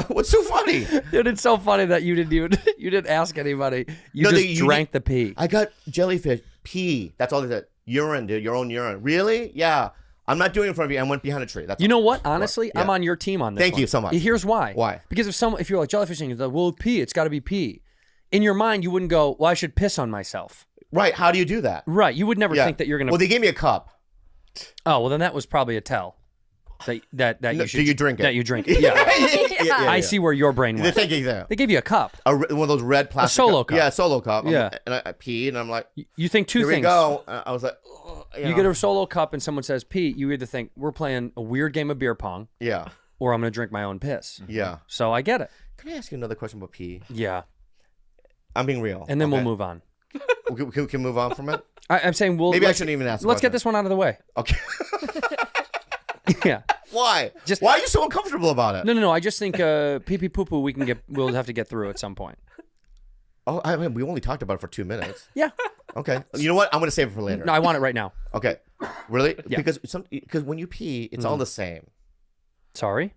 What's so funny? Dude, it's so funny that you didn't ask anybody. You drank the pee. I got jellyfish pee. That's all they said. Urine, dude. Your own urine. Really? Yeah. I'm not doing it in front of you. I went behind a tree. That's you know what? Honestly, yeah. I'm on your team on this. Thank one. you so much. Here's why. Why? Because if you're like jellyfishing, you're like, well, pee. It's got to be pee. In your mind, you wouldn't go, well, I should piss on myself. Right. How do you do that? Right. You would never think that you're gonna. Well, they gave me a cup. Oh well, then that was probably a tell. That No, you should. do you drink it? That you drink it. Yeah. Yeah. I see where your brain went. They gave you They gave you a cup. one of those red plastic. solo cup. Yeah, a solo cup. Yeah. And I peed, and I'm like, You think two here things. we go. I was like, You get a solo cup and someone says pee. You either think we're playing a weird game of beer pong. Yeah. Or I'm gonna drink my own piss. Yeah. So I get it. Can I ask you another question about pee? Yeah. I'm being real. And then we'll move on. We can move on from it. I'm saying maybe I shouldn't even ask. Let's get this one out of the way. Okay. Yeah. Why? Why are you so uncomfortable about it? No. I just think pee pee poo poo we'll have to get through at some point. Oh, I mean, we only talked about it for 2 minutes. Yeah. Okay. You know what? I'm gonna save it for later. No, I want it right now. Okay. Really? Yeah. Because when you pee, it's all the same. Sorry?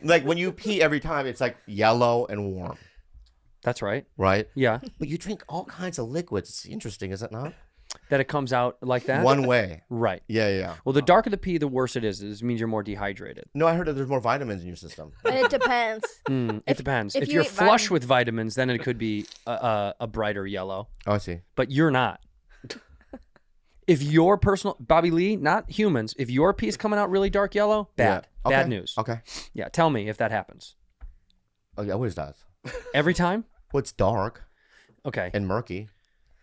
Like when you pee every time, it's like yellow and warm. That's right. Right? Yeah. But you drink all kinds of liquids. It's interesting, is it not? That it comes out like that? One way. Right. Yeah. Well, the darker the pee, the worse it is. It means you're more dehydrated. No, I heard that there's more vitamins in your system. It depends. It depends. if If you you're eat flush with vitamins, then it could be a brighter yellow. Oh, I see. But you're not. If your personal Bobby Lee, not humans, if your pee is coming out really dark yellow, bad. Yeah. Okay. Bad news. Okay. Yeah, tell me if that happens. Oh, yeah, what is that? Every time? Well, it's dark Okay. and murky.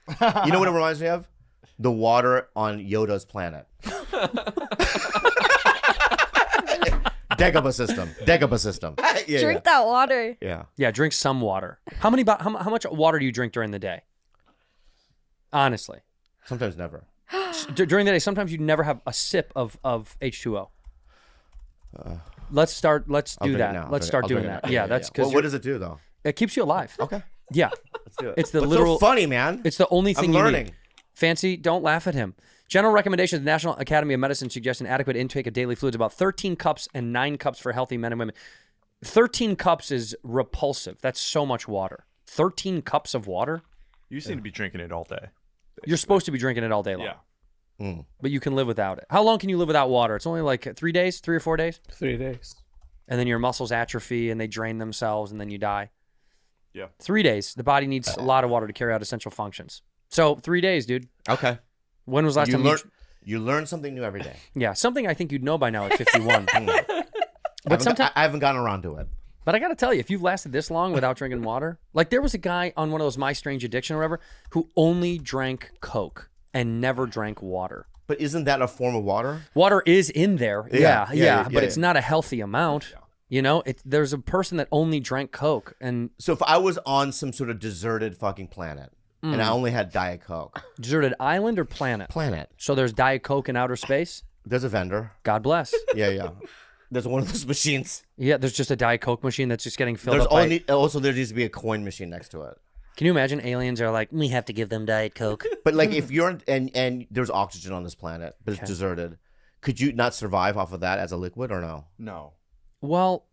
You know what it reminds me of? The water on Yoda's planet. Dagobah system. Yeah, Drink that water. Yeah. Yeah, drink some water. How much water do you drink during the day? Honestly. Sometimes never. During the day, sometimes you never have a sip of H2O. Let's do I'll drink it that. now. Let's I'll start drink doing it that. now. Yeah, that's because what does it do though? it keeps you alive. Okay. Yeah. Let's do it. It's the What's literal so funny, man. It's the only thing I'm you learning. need. Fancy, don't laugh at him. General recommendations of the National Academy of Medicine suggest an adequate intake of daily fluids, about 13 cups and 9 cups for healthy men and women. 13 cups is repulsive. That's so much water. 13 cups of water? You seem to be drinking it all day. You're supposed to be drinking it all day long. Yeah. But you can live without it. How long can you live without water? It's only like 3 days, 3 or 4 days? 3 days. And then your muscles atrophy and they drain themselves and then you die. Yeah. 3 days. The body needs a lot of water to carry out essential functions. So 3 days, dude. Okay. When was last time you learn something new every day. Yeah, something I think you'd know by now at 51. But sometimes I haven't gotten around to it. But I got to tell you, if you've lasted this long without drinking water, like there was a guy on one of those My Strange Addiction or whatever who only drank Coke and never drank water. But isn't that a form of water? Water is in there. Yeah. But it's yeah. not a healthy amount. Yeah. You know, there's a person that only drank Coke. And so if I was on some sort of deserted fucking planet and I only had Diet Coke. Deserted island or planet? Planet. So there's Diet Coke in outer space? There's a vendor. God bless. Yeah. There's one of those machines. Yeah, there's just a Diet Coke machine that's just getting filled up. Also, there needs to be a coin machine next to it. Can you imagine aliens are like, we have to give them Diet Coke? But like if you're, and there's oxygen on this planet, but it's deserted, could you not survive off of that as a liquid or no? No. Well,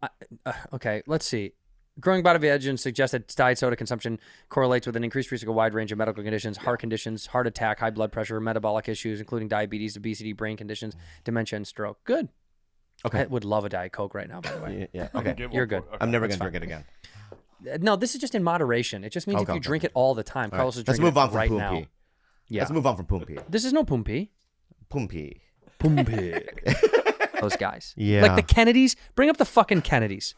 okay, let's see. Growing body evidence suggests that diet soda consumption correlates with an increased risk of a wide range of medical conditions, heart conditions, heart attack, high blood pressure, metabolic issues, including diabetes, obesity, brain conditions, dementia, and stroke. Good. Okay. I would love a Diet Coke right now, by the way. Yeah. Okay. You're good. I'm never going to drink it again. No, this is just in moderation. It just means if you drink it all the time. All Carlos right. is Let's drinking move on it from right Poom now. Pee. Yeah. Let's move on from Poom Pee. This is no Poom Pee. Poom Pee. Poom Pee. Those guys. Yeah. Like the Kennedys. Bring up the fucking Kennedys.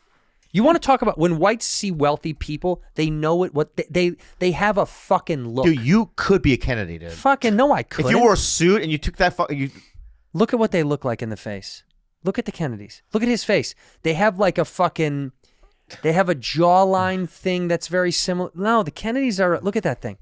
You want to talk about when whites see wealthy people, they know it. What they have a fucking look. Dude, you could be a Kennedy, dude. Fucking no, I couldn't. If you wore a suit and you took that Look at what they look like in the face. Look at the Kennedys. Look at his face. They have like a fucking... They have a jawline thing that's very similar. No, the Kennedys are... Look at that thing.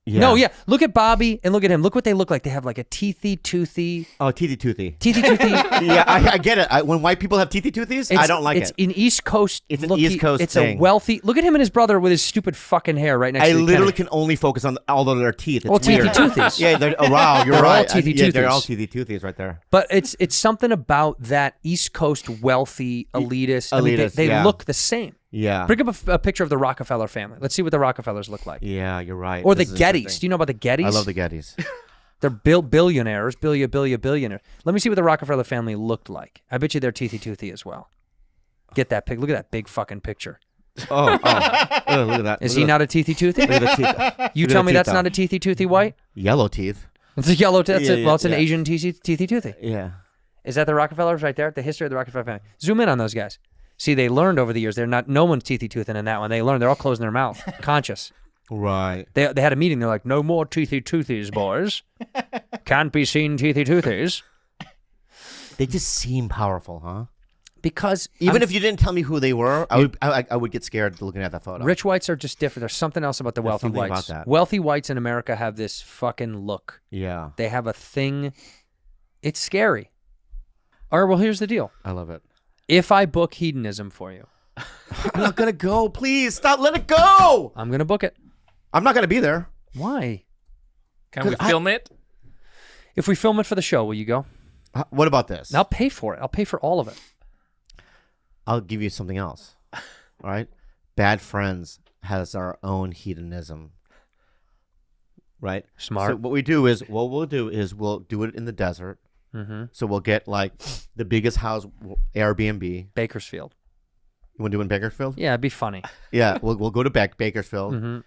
Yeah. No, yeah. Look at Bobby and look at him. Look what they look like. They have like a teethy, toothy... Oh, teethy, toothy. Teethy, toothy. Yeah, I get it. When white people have teethy, toothies, I don't like it's it. It's an East Coast... It's an East Coast It's thing. a wealthy... Look at him and his brother with his stupid fucking hair right next to I the literally Kennedy. can only focus on all of their teeth. It's Well, teethy weird. toothies. Yeah, wow, you're They're right. all teethy Yeah, they're toothies. all teethy toothies right there. But it's something about that East Coast wealthy elitist. I mean, they yeah. look the same. Yeah. Bring up a picture of the Rockefeller family. Let's see what the Rockefellers look like. Yeah, you're right. Or This the is Gettys. interesting. Do you know about the Gettys? I love the Gettys. They're billionaires, billionaires. Let me see what the Rockefeller family looked like. I bet you they're teethy toothy as well. Get that pic. Look at that big fucking picture. Oh, look at that. Is he not a teethy toothy? Look at the teeth. You Look at tell the me teeth, that's though. not a teethy toothy white? Yellow teeth. It's a yellow. That's Yeah, it. Well, it's an yeah. Asian teethy toothy. Yeah. Is that the Rockefellers right there? The history of the Rockefeller family. Zoom in on those guys. See, they learned over the years. They're not. No one's teethy toothing in that one. They learned. They're all closing their mouth, conscious. Right. They had a meeting. They're like, no more teethy toothies, boys. Can't be seen teethy toothies. They just seem powerful, huh? Because even if you didn't tell me who they were, I would get scared looking at that photo. Rich whites are just different. There's something else about the There's wealthy something whites. about that. Wealthy whites in America have this fucking look. Yeah. They have a thing. It's scary. All right, well, here's the deal. I love it. If I book hedonism for you. I'm not going to go. Please, stop. Let it go. I'm going to book it. I'm not going to be there. Why? Can we film it? If we film it for the show, will you go? What about this? I'll pay for it. I'll pay for all of it. I'll give you something else. All right? Bad Friends has our own hedonism. Right? Smart. So what we'll do is we'll do it in the desert. Mm-hmm. So we'll get like the biggest house, Airbnb. Bakersfield. You want to do it in Bakersfield? Yeah, it'd be funny. Yeah, we'll go to Bakersfield. Mm-hmm.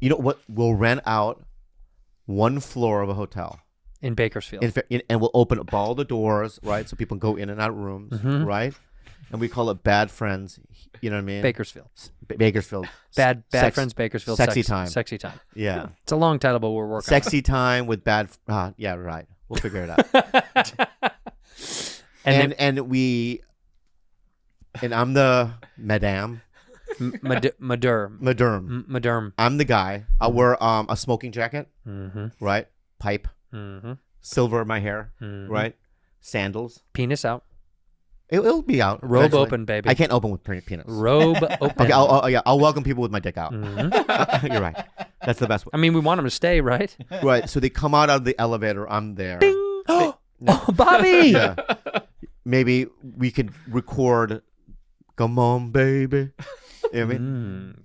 You know what? We'll rent out one floor of a hotel. In Bakersfield. And we'll open up all the doors, right? So people can go in and out of rooms, Mhm. right? And we call it Bad Friends. You know what I mean? Bakersfield. Bakersfield. Bad Friends Bakersfield. Sexy time. Sexy time. Yeah. It's a long title, but we're working Sexy time with bad. Yeah, right. We'll figure it out. and I'm the madame. Madame. I'm the guy. I'll wear a smoking jacket, right? Pipe, silver in my hair, right? Sandals, penis out. It'll be out. Robe eventually. open, baby. I can't open with penis. Robe open. Okay, I'll welcome people with my dick out. You're right. That's the best way. I mean, we want them to stay, right? Right. So they come out of the elevator. I'm there. Ding. Oh, Bobby. Yeah. Maybe we could record. Come on, baby. You know what I mean?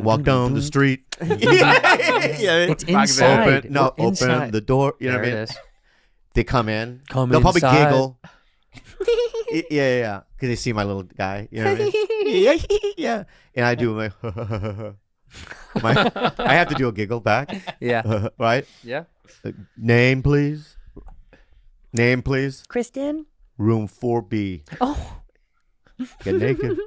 Walk down the street. It's inside. Open the door. You know what I mean? There it is. They come in. Come They'll probably inside. giggle. Yeah. Because they see my little guy. You know what I mean? Yeah. And I do I have to do a giggle back. Yeah. Right? Yeah. Name, please. Name, please. Kristen. Room 4B. Oh. Get naked.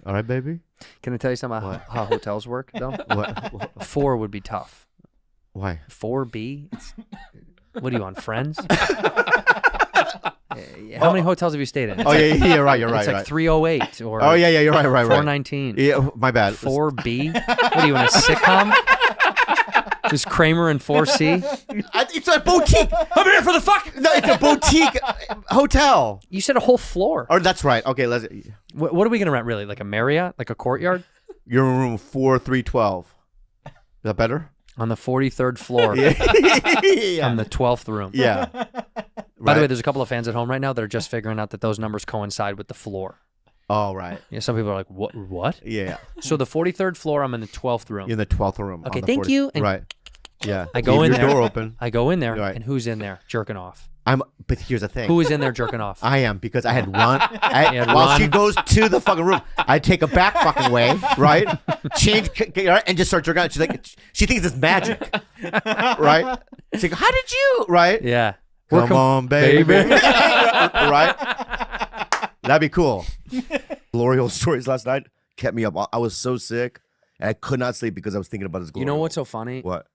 All right, baby. Can I tell you something about how hotels work, though? What? 4 would be tough. Why? 4B? What are you on, Friends? How many hotels have you stayed in? Oh, yeah, you're right. It's like 308 or oh, yeah, you're right. 419. Yeah, my bad. 4B? What are you in a sitcom? Is Kramer in 4C? It's a boutique. I'm here for the fuck. No, it's a boutique hotel. You said a whole floor. Oh, that's right. Okay, let's. What are we gonna rent? Really, like a Marriott, like a courtyard? You're in room 4312. Is that better? On the 43rd floor. Yeah. On the 12th room. Yeah. By the way, there's a couple of fans at home right now that are just figuring out that those numbers coincide with the floor. Oh, right. Yeah, some people are like, what? Yeah. So the 43rd floor, I'm in the 12th room. You're in the 12th room. Okay, thank you. And right. Yeah. I go in your there. door open. I go in there, Right. and who's in there jerking off? But here's the thing. Who is in there jerking off? I am, because I had run. had while run. she goes to the fucking room, I take a back fucking way, right? Change, and just start jerking out. She's like, she thinks it's magic, right? She's like, how did you, right? Yeah. Come on, baby. Right? That'd be cool. Glory hole stories last night kept me up. I was so sick, and I could not sleep because I was thinking about his glory. You know hole. what's so funny? What?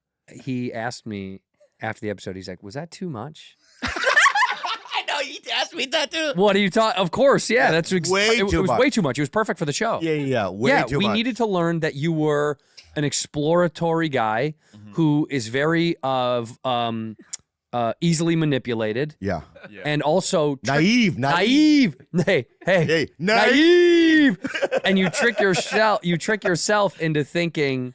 He asked me after the episode, he's like, was that too much? I know, you asked me that too. What are you talking? Of course, yeah. That's way it too was much. way too much. It was perfect for the show. Yeah. Way Yeah, too we much. needed to learn that you were an exploratory guy who is very easily manipulated. Yeah. And also Naive. Hey, naive. And you trick yourself into thinking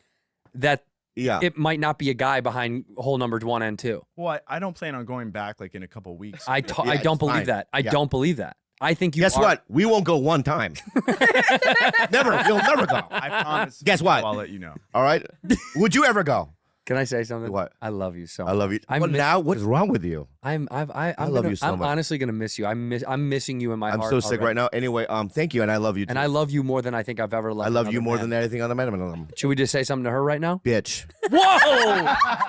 that it might not be a guy behind hole numbers 1 and 2. Well, I don't plan on going back like in a couple weeks. I don't believe that. I don't believe that. I think you Guess what? We won't go one time. Never. You'll never go. I promise. Guess what? I'll let you know. All right. Would you ever go? Can I say something? What? I love you so much. I love you. Now, what is wrong with you? I love you so I'm much. honestly gonna miss you. I'm missing you in my I'm heart. so sick already. right now. Anyway, thank you, and I love you too. And I love you more than I think I've ever loved. I love you another more man. than anything on the man. Should we just say something to her right now? Bitch. Whoa!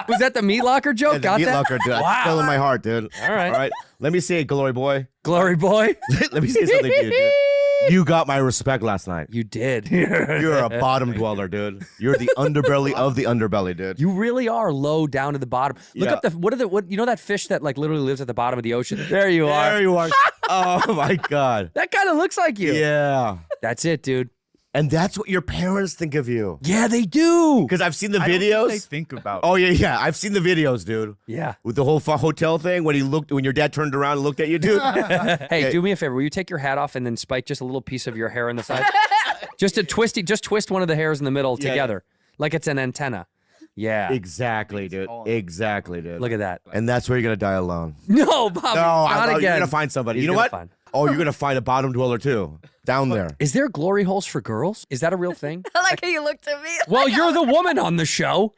Was that the meat locker joke? Yeah, Got the meat that? locker, dude. Wow. It's still in my heart, dude. All right. Let me say it, glory boy. Glory boy. Let me say something to you, dude. You got my respect last night. You did. You're a bottom dweller, dude. You're the underbelly of the underbelly, dude. You really are low down to the bottom. Look up what you know that fish that like literally lives at the bottom of the ocean? There you are. There you are. Oh my God. That kind of looks like you. Yeah. That's it, dude. And that's what your parents think of you. Yeah, they do. Because I've seen the I don't think videos. they think about. Oh yeah. I've seen the videos, dude. Yeah. With the whole hotel thing, when your dad turned around and looked at you, dude. Hey, do me a favor. Will you take your hat off and then spike just a little piece of your hair on the side? Just twist one of the hairs in the middle together, like it's an antenna. Yeah. Exactly, dude. Exactly, dude. Look at that. And that's where you're gonna die alone. No, Bobby. Not again. You're gonna find somebody. He's You know gonna what? find- Oh, you're gonna find a bottom dweller too, down there. Is there glory holes for girls? Is that a real thing? I like how you looked at me. Well, you're the woman on the show.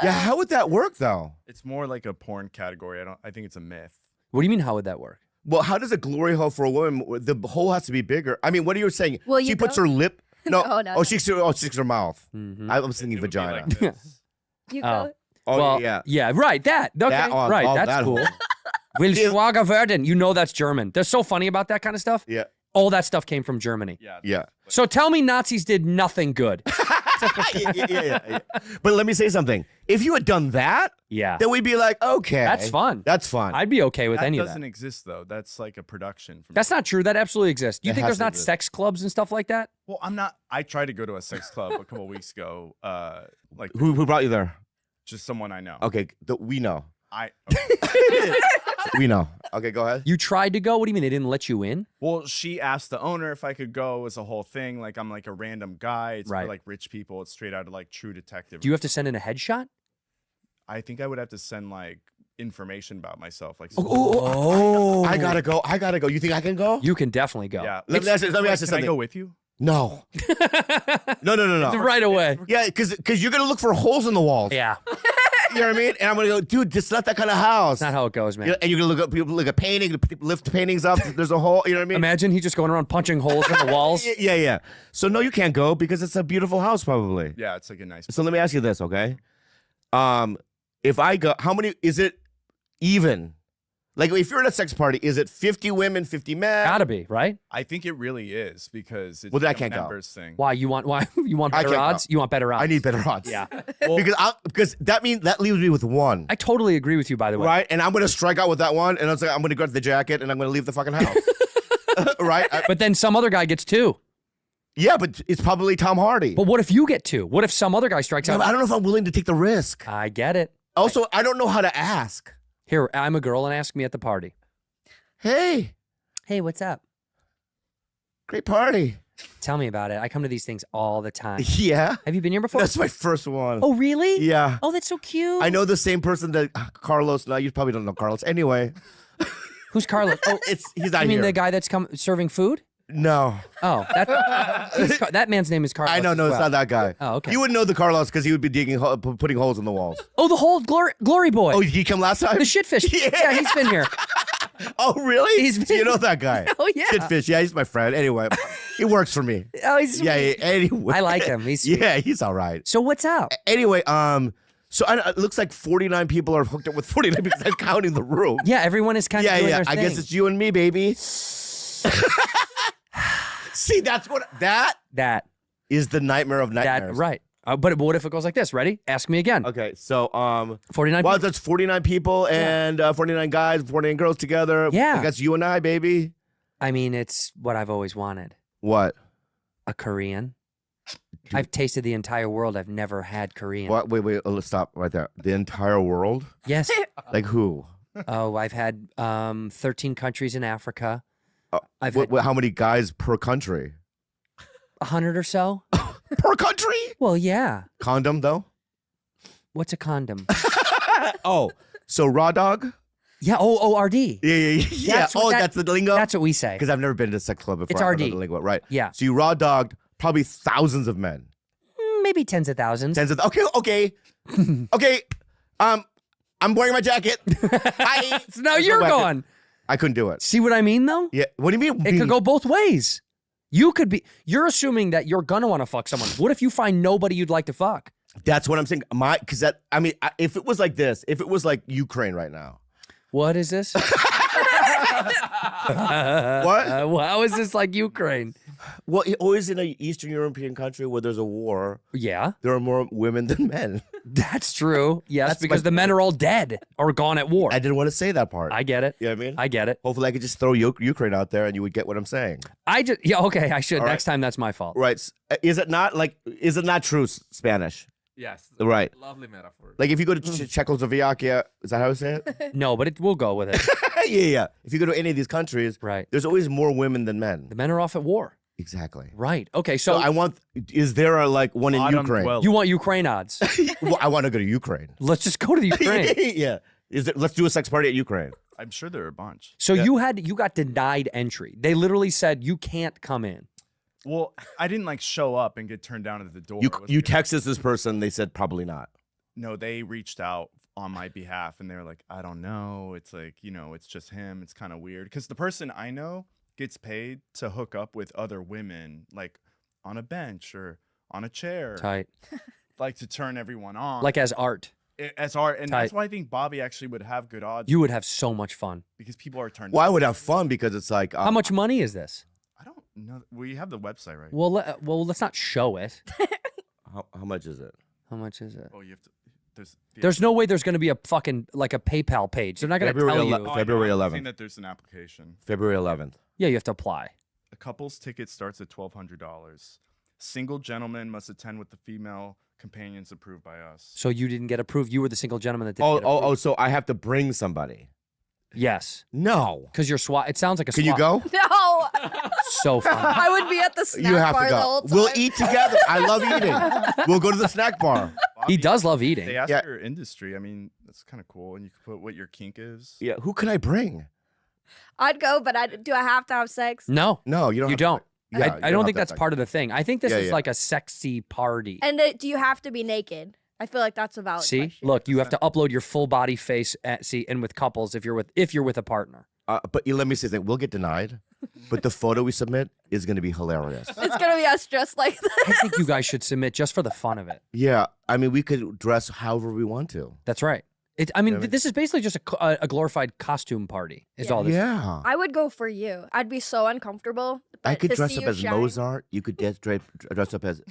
Yeah, how would that work though? It's more like a porn category. I think it's a myth. What do you mean? How would that work? Well, how does a glory hole for a woman? The hole has to be bigger. I mean, what are you saying? Will She you puts go? her lip. No. No, no, Oh, no. she sticks her mouth. Mhm. I was thinking It would be vagina. like this. You Oh. go. Oh Well, yeah. right. That. Okay. That one- right. oh, That's that cool. hole. Will Schwager werden. You know that's German. They're so funny about that kind of stuff. Yeah. All that stuff came from Germany. Yeah. So tell me Nazis did nothing good. yeah. But let me say something. If you had done that, Yeah. then we'd be like, okay, That's fun. That's fun. I'd be okay with That any of doesn't that. exist though. That's like a production. From That's not true. That absolutely exists. Do you It think has there's to not exist. sex clubs and stuff like that? Well, I'm not. I tried to go to a sex club a couple weeks ago. Like Who brought you there? just someone I know. Okay, we know. I. We know. Okay, go ahead. You tried to go? What do you mean they didn't let you in? Well, she asked the owner if I could go. It's a whole thing. Like I'm like a random guy. It's Right. for like rich people. It's straight out of like True Detective. Do you have to send in a headshot? I think I would have to send like information about myself. Like. I gotta go. You think I can go? You can definitely go. Yeah. Let me ask you Can I something. go with you? No. No. Right away. Yeah, because you're gonna look for holes in the walls. Yeah. You know what I mean? And I'm gonna go, dude, this is not that kind of house. That's not how it goes, man. You know, and you're gonna look up, people look at painting, lift paintings up. There's a hole. You know what I mean? Imagine he just going around punching holes in the walls. Yeah. So no, you can't go because it's a beautiful house, probably. Yeah, it's like a nice. So let me ask you this, okay? If I go, how many is it even? Like, if you're at a sex party, is it 50 women, 50 men? Gotta be, right? I think it really is because it's Well, then I like a can't go. members thing. Why you want I better can't odds? go. You want better odds? I need better odds. Yeah. because that means that leaves me with one. I totally agree with you, by the way. Right? And I'm gonna strike out with that one, and I'm gonna grab the jacket, and I'm gonna leave the fucking house. Right? But then some other guy gets 2. Yeah, but it's probably Tom Hardy. But what if you get 2? What if some other guy strikes out? I don't know if I'm willing to take the risk. I get it. Also, I don't know how to ask. Here, I'm a girl, and ask me at the party. Hey, what's up? Great party. Tell me about it. I come to these things all the time. Yeah. Have you been here before? That's my first one. Oh, really? Yeah. Oh, that's so cute. I know the same person that Carlos. No, you probably don't know Carlos. Anyway. Who's Carlos? Oh, he's not You mean here. the guy that's serving food? No. Oh, that man's name is Carlos. I know, no, as it's well. not that guy. Oh, okay. You would know the Carlos because he would be putting holes in the walls. Oh, the whole glory boy. Oh, he came last time? The shitfish. Yeah, he's been here. Oh, really? He's So been- you know that guy? Oh, yeah. Shitfish. Yeah, he's my friend. Anyway, he works for me. Oh, he's Yeah, anyway. I like him. He's sweet. Yeah, he's all right. So what's up? Anyway, so it looks like 49 people are hooked up with 49 because I'm counting the room. Yeah, everyone is kind of doing their I thing. guess it's you and me, baby. See, that is the nightmare of nightmares. Right. But what if it goes like this? Ready? Ask me again. Okay, so 49 well, people? that's 49 people and 49 guys, 49 girls together. Yeah. I guess you and I, baby. I mean, it's what I've always wanted. What? A Korean. I've tasted the entire world. I've never had Korean. What? Wait, let's stop right there. The entire world? Yes. Like who? Oh, I've had 13 countries in Africa. How many guys per country? 100 or so. Per country? Well, yeah. Condom, though? What's a condom? Oh, so raw dog? Yeah. Oh, RD. Yeah. That's the lingo? That's what we say. Because I've never been to a sex club before. It's I don't RD. know the lingo. Right. Yeah. So you raw dogged probably thousands of men. Maybe tens of thousands. Okay. Okay. I'm wearing my jacket. So now you're gone. I couldn't do it. See what I mean, though? Yeah. What do you mean? It could go both ways. You're assuming that you're gonna want to fuck someone. What if you find nobody you'd like to fuck? That's what I'm saying. If it was like this, if it was like Ukraine right now. What is this? What? How is this like Ukraine? Well, always in an Eastern European country where there's a war. Yeah. There are more women than men. That's true. Yes, because the men are all dead or gone at war. I didn't want to say that part. I get it. You know what I mean? I get it. Hopefully I could just throw Ukraine out there and you would get what I'm saying. Okay, I should. All right. Next time, that's my fault. Right. Is it not true Spanish? Yes. Right. Lovely metaphor. Like if you go to Czechoslovakia, is that how you say it? No, but we'll go with it. Yeah. If you go to any of these countries, right, there's always more women than men. The men are off at war. Exactly. Right. Okay. So is there one in Ukraine? You want Ukraine odds? Well, I want to go to Ukraine. Let's just go to the Ukraine. Yeah. Let's do a sex party at Ukraine. I'm sure there are a bunch. So you got denied entry. They literally said you can't come in. Well, I didn't show up and get turned down at the door. You texted this person. They said probably not. No, they reached out on my behalf and they were like, I don't know. It's it's just him. It's kind of weird because the person I know gets paid to hook up with other women, like on a bench or on a chair. Tight. Like to turn everyone on. Like as art. As art. And Tight. that's why I think Bobby actually would have good odds. You would have so much fun. Because people are turned Well, on. I would have fun because it's like. How much money is this? No, we have the website, right? Well, let's not show it. How much is it? How much is it? Oh, you have to. There's no way there's going to be a fucking a PayPal page. They're not going to tell you. February I'm 11th. saying that there's an application. February 11th. Yeah, you have to apply. A couple's ticket starts at $1,200. Single gentleman must attend with the female companions approved by us. So you didn't get approved. You were the single gentleman that didn't get approved. Oh, so I have to bring somebody. Yes. No. Because you're SWAT. It sounds like a Can SWAT. you go? No. So fun. I would be at the snack You have bar to the go. whole time. We'll eat together. I love eating. We'll go to the snack bar. He does love eating. They ask Yeah. your industry. I mean, that's kind of cool. And you can put what your kink is. Yeah. Who can I bring? I'd go, but do I have to have sex? No. No, you don't. You have to- don't. Yeah, I don't think that's part of the thing. I think this Yeah, is yeah. like a sexy party. And do you have to be naked? I feel like that's a valid See, question. look, you have to upload your full body face. And with couples, if you're with a partner. But let me say that we'll get denied, but the photo we submit is going to be hilarious. It's gonna be us dressed like this. I think you guys should submit just for the fun of it. Yeah, I mean, we could dress however we want to. That's right. This is basically just a glorified costume party. Is all this? Yeah. I would go for you. I'd be so uncomfortable. I but could to dress see up you as shine- Mozart. You could dress up as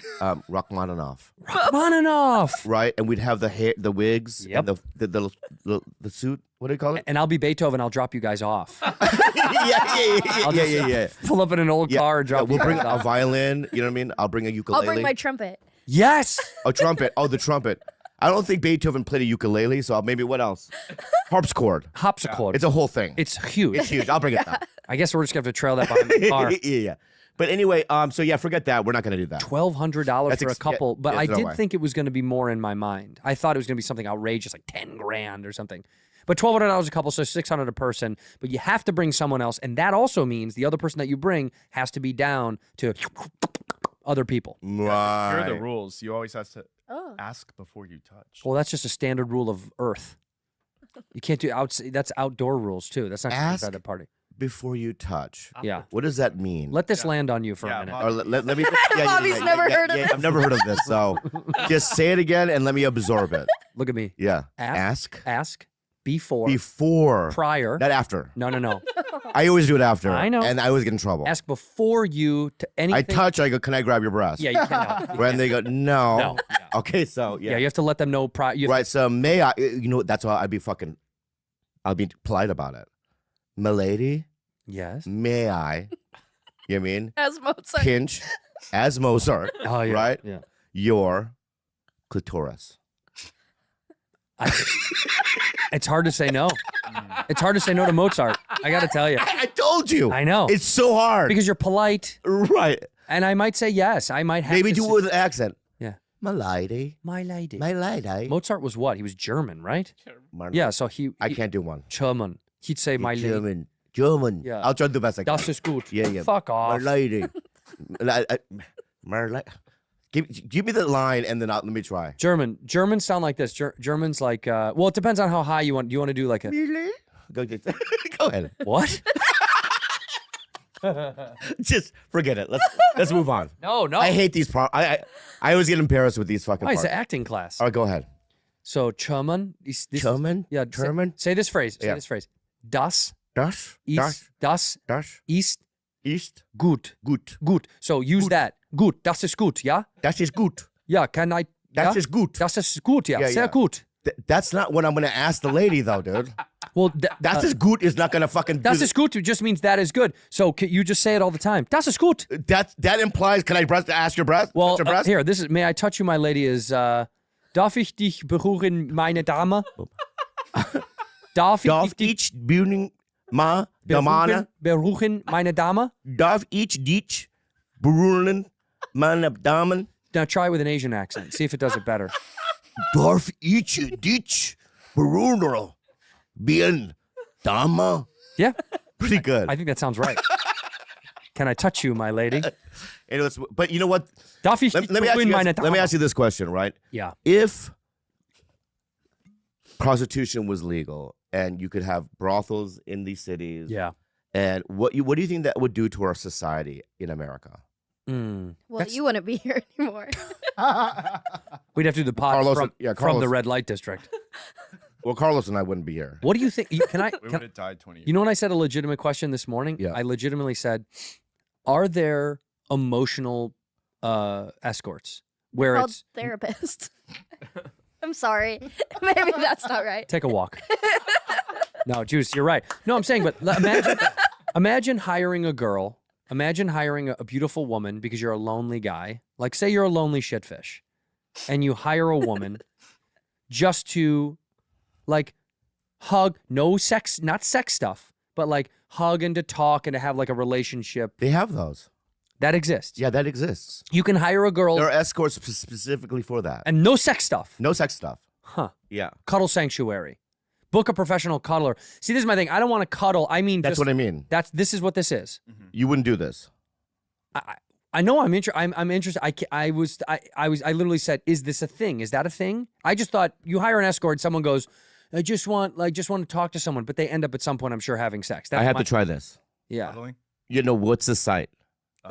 Rachmaninoff. Rachmaninoff. Right, and we'd have the hair, the wigs, Yep. and the suit. What do you call it? And I'll be Beethoven. I'll drop you guys off. yeah. I'll just Pull up in an old car and drop. We'll you bring guys a off. violin. You know what I mean? I'll bring a I'll ukulele. bring my trumpet. Yes. A trumpet. Oh, the trumpet. I don't think Beethoven played a ukulele, so maybe what else? Harpsichord. Harpsichord. It's a whole thing. It's huge. It's huge. I'll bring it back. I guess we're just gonna have to trail that behind the car. yeah. But anyway, so yeah, forget that. We're not gonna do that. $1,200 for a couple, but I no did way. think it was going to be more in my mind. I thought it was going to be something outrageous, like 10 grand or something. But $1,200 a couple, so $600 a person. But you have to bring someone else, and that also means the other person that you bring has to be down to other people. Right. Here are the rules. You always have to ask before you touch. Well, that's just a standard rule of Earth. You can't do that's outdoor rules too. That's not Ask at the party. before you touch. Yeah. What does that mean? Let this land on you for a minute. Or let me. Bobby's never heard of this. I've never heard of this. So just say it again and let me absorb it. Look at me. Yeah. Ask. Before. Before. Prior. Not after. No. I always do it after. I know. And I always get in trouble. Ask before you to anything. I touch. I go, can I grab your breast? Yeah, you cannot. When they go, no. No. Okay, so yeah. Yeah, you have to let them know prior. Right. So may I? You know, that's why I'd be fucking. I'll be polite about it. Milady. Yes. May I? You know what I mean? As Mozart. Pinch, as Mozart. Oh, yeah. Right. Yeah. Your clitoris. It's hard to say no. It's hard to say no to Mozart. I got to tell you. I told you. I know. It's so hard. Because you're polite. Right. And I might say yes. I might have Maybe to do it with an accent. Yeah. My lady. My lady. My lady. Mozart was what? He was German, right? Yeah, so I can't do one. German. He'd say my lady. German. Yeah. I'll try to do the best I can. Das ist gut. Yeah. Fuck off. My lady. My lady. Give me the line and then let me try. Germans sound like this. Germans like, well, it depends on how high you want. Do you want to do like a... Go ahead. What? Just forget it. Let's move on. No. I hate these. I always get embarrassed with these fucking Oh, it's parts. an acting class. All right, go ahead. So, German. German? Yeah. German? Say this phrase. Say Yeah. this phrase. Das Das ist ist gut. Gut. So use that. Gut. Das ist gut, ja? Das ist gut. Ja, kann I... Das ja? ist gut. Das ist gut, ja. Yeah, Sehr yeah. gut. That's not what I'm going to ask the lady, though, dude. Well, Das ist gut is not going to fucking. Das ist gut just means that is good. So you just say it all the time. Das ist gut. That implies. Can I ask your breast? Well, your breast? here, this is. May I touch you, my lady? Is darf ich dich berühren, meine Dame? Darf ich berühren, ma Damane? Berühren, meine Dame? Darf ich dich berühren, meine Damen? Now try it with an Asian accent. See if it does it better. Darf ich dich berühren, bien Dame? Yeah. Pretty good. I think that sounds right. Can I touch you, my lady? Anyways, but you know what? Darf ich Let dich me ask berühren, you meine guys, Dame? let me ask you this question, right? Yeah. If prostitution was legal and you could have brothels in these cities, Yeah. and what do you think that would do to our society in America? Well, you wouldn't be here anymore. We'd have to do the pod Carlos, from the Carlos. red light district. Well, Carlos and I wouldn't be here. What do you think? Can I? We Can, would have died 20 years. you know when I said a legitimate question this morning? Yeah. I legitimately said, are there emotional escorts where Called it's therapist. I'm sorry. Maybe that's not right. take a walk? No, Juice, you're right. No, I'm saying, but imagine hiring a girl. Imagine hiring a beautiful woman because you're a lonely guy. Like, say you're a lonely shitfish, and you hire a woman just to, like, hug. No sex, not sex stuff, but like hug and to talk and to have like a relationship. They have those. That exists. Yeah, that exists. You can hire a girl There are escorts specifically for that. and no sex stuff. No sex stuff. Huh. Yeah. Cuddle sanctuary. Book a professional cuddler. See, this is my thing. I don't want to cuddle. I mean, That's just, what I mean. This is what this is. You wouldn't do this. I know I'm interested. I'm interested. I literally said, "Is this a thing? Is that a thing?" I just thought you hire an escort, someone goes, "I just want to talk to someone," but they end up at some point, I'm sure, having sex. I have to try this. Yeah. Cuddling? You know, what's the site?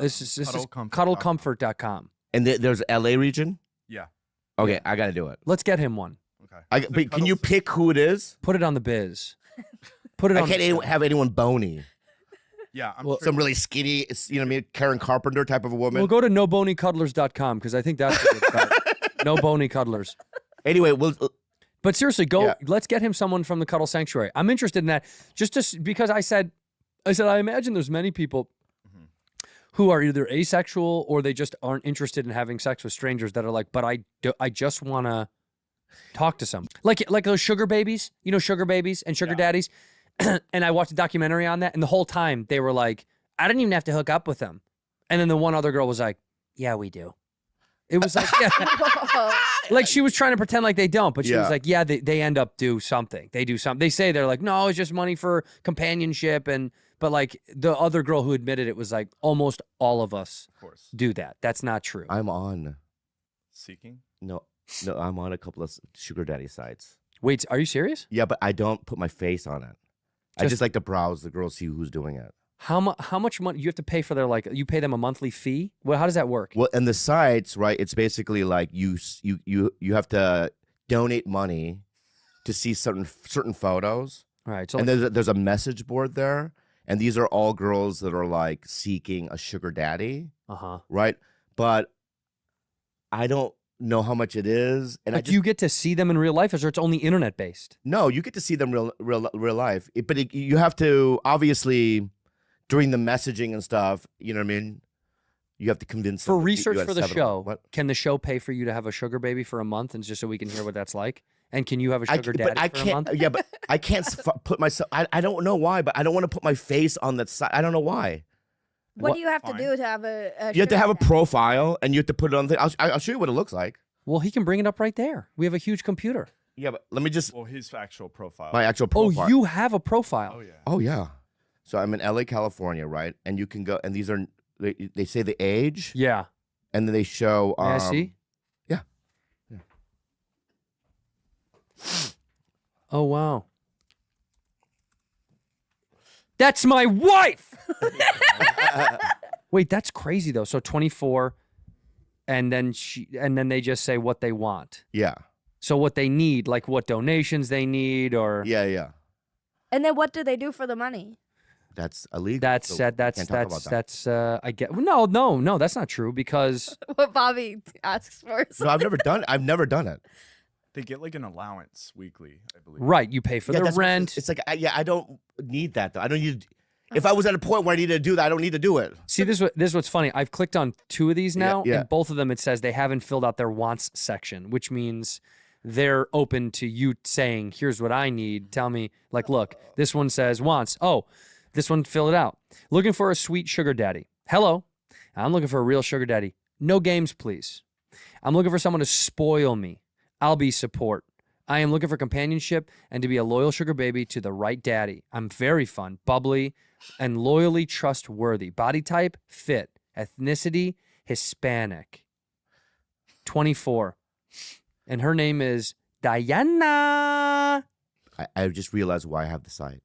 This is cuddlecomfort.com. And there's LA region? Yeah. Okay, I got to do it. Let's get him one. Okay. But can you pick who it is? Put it on the biz. Put it on. I can't have anyone bony. Yeah, some really skinny, you know what I mean, Karen Carpenter type of a woman. We'll go to nobonycuddlers.com because I think that's a good site. No bony cuddlers. Anyway, but seriously, let's get him someone from the Cuddle Sanctuary. I'm interested in that because I said I imagine there's many people who are either asexual or they just aren't interested in having sex with strangers that are like, but I just want to talk to someone. Like those sugar babies, you know, sugar babies and sugar daddies. And I watched a documentary on that, and the whole time they were like, I didn't even have to hook up with them. And then the one other girl was like, yeah, we do. It was like, yeah. Like she was trying to pretend like they don't, but she was like, yeah, they end up do something. They do something. They say they're like, no, it's just money for companionship. But like the other girl who admitted it was like, almost all of us do that. That's not true. I'm on. Seeking? No, I'm on a couple of sugar daddy sites. Wait, are you serious? Yeah, but I don't put my face on it. I just like to browse the girls, see who's doing it. How much money you have to pay for their, like, you pay them a monthly fee? Well, how does that work? Well, and the sites, right? It's basically like you have to donate money to see certain photos. Right. So and there's a message board there, and these are all girls that are like seeking a sugar daddy. Right. But I don't know how much it is, and do you get to see them in real life, or it's only internet based? No, you get to see them real life. You have to, obviously, during the messaging and stuff, you know what I mean? You have to convince For them research for the show, What? can the show pay for you to have a sugar baby for a month, and just so we can hear what that's like? And can you have a sugar daddy but I for a can't, month? Yeah, but I can't put myself, I don't know why, but I don't want to put my face on that site. I don't know why. What do you have to do to have a You have to have a profile, and you have to put it on the thing. I'll show you what it looks like. Well, he can bring it up right there. We have a huge computer. Yeah, but let me just... Well, his actual profile. My actual profile. Oh, you have a profile. Oh, yeah. Oh, yeah. So I'm in LA, California, right? And you can go, and these are, they say the age. Yeah. And then they show... May I see? Yeah. Oh, wow. That's my wife! Wait, that's crazy, though. So 24... And then they just say what they want. Yeah. So what they need, like what donations they need, or yeah. And then what do they do for the money? That's illegal. That's so said. can't talk about that. I get. No, that's not true because What Bobby asks for. No, I've never done it. They get like an allowance weekly, I believe. Right, you pay for the that's what rent. It's like I don't need that though. I don't need. If I was at a point where I needed to do that, I don't need to do it. See, this is what's funny. I've clicked on 2 of these now, Yeah. and both of them it says they haven't filled out their wants section, which means they're open to you saying, "Here's what I need. Tell me." Like, look, this one says wants. Oh, this one, fill it out. Looking for a sweet sugar daddy. Hello, I'm looking for a real sugar daddy. No games, please. I'm looking for someone to spoil me. I'll be support. I am looking for companionship and to be a loyal sugar baby to the right daddy. I'm very fun, bubbly, and loyally trustworthy. Body type, fit. Ethnicity, Hispanic. 24. And her name is Diana. I just realized why I have the site.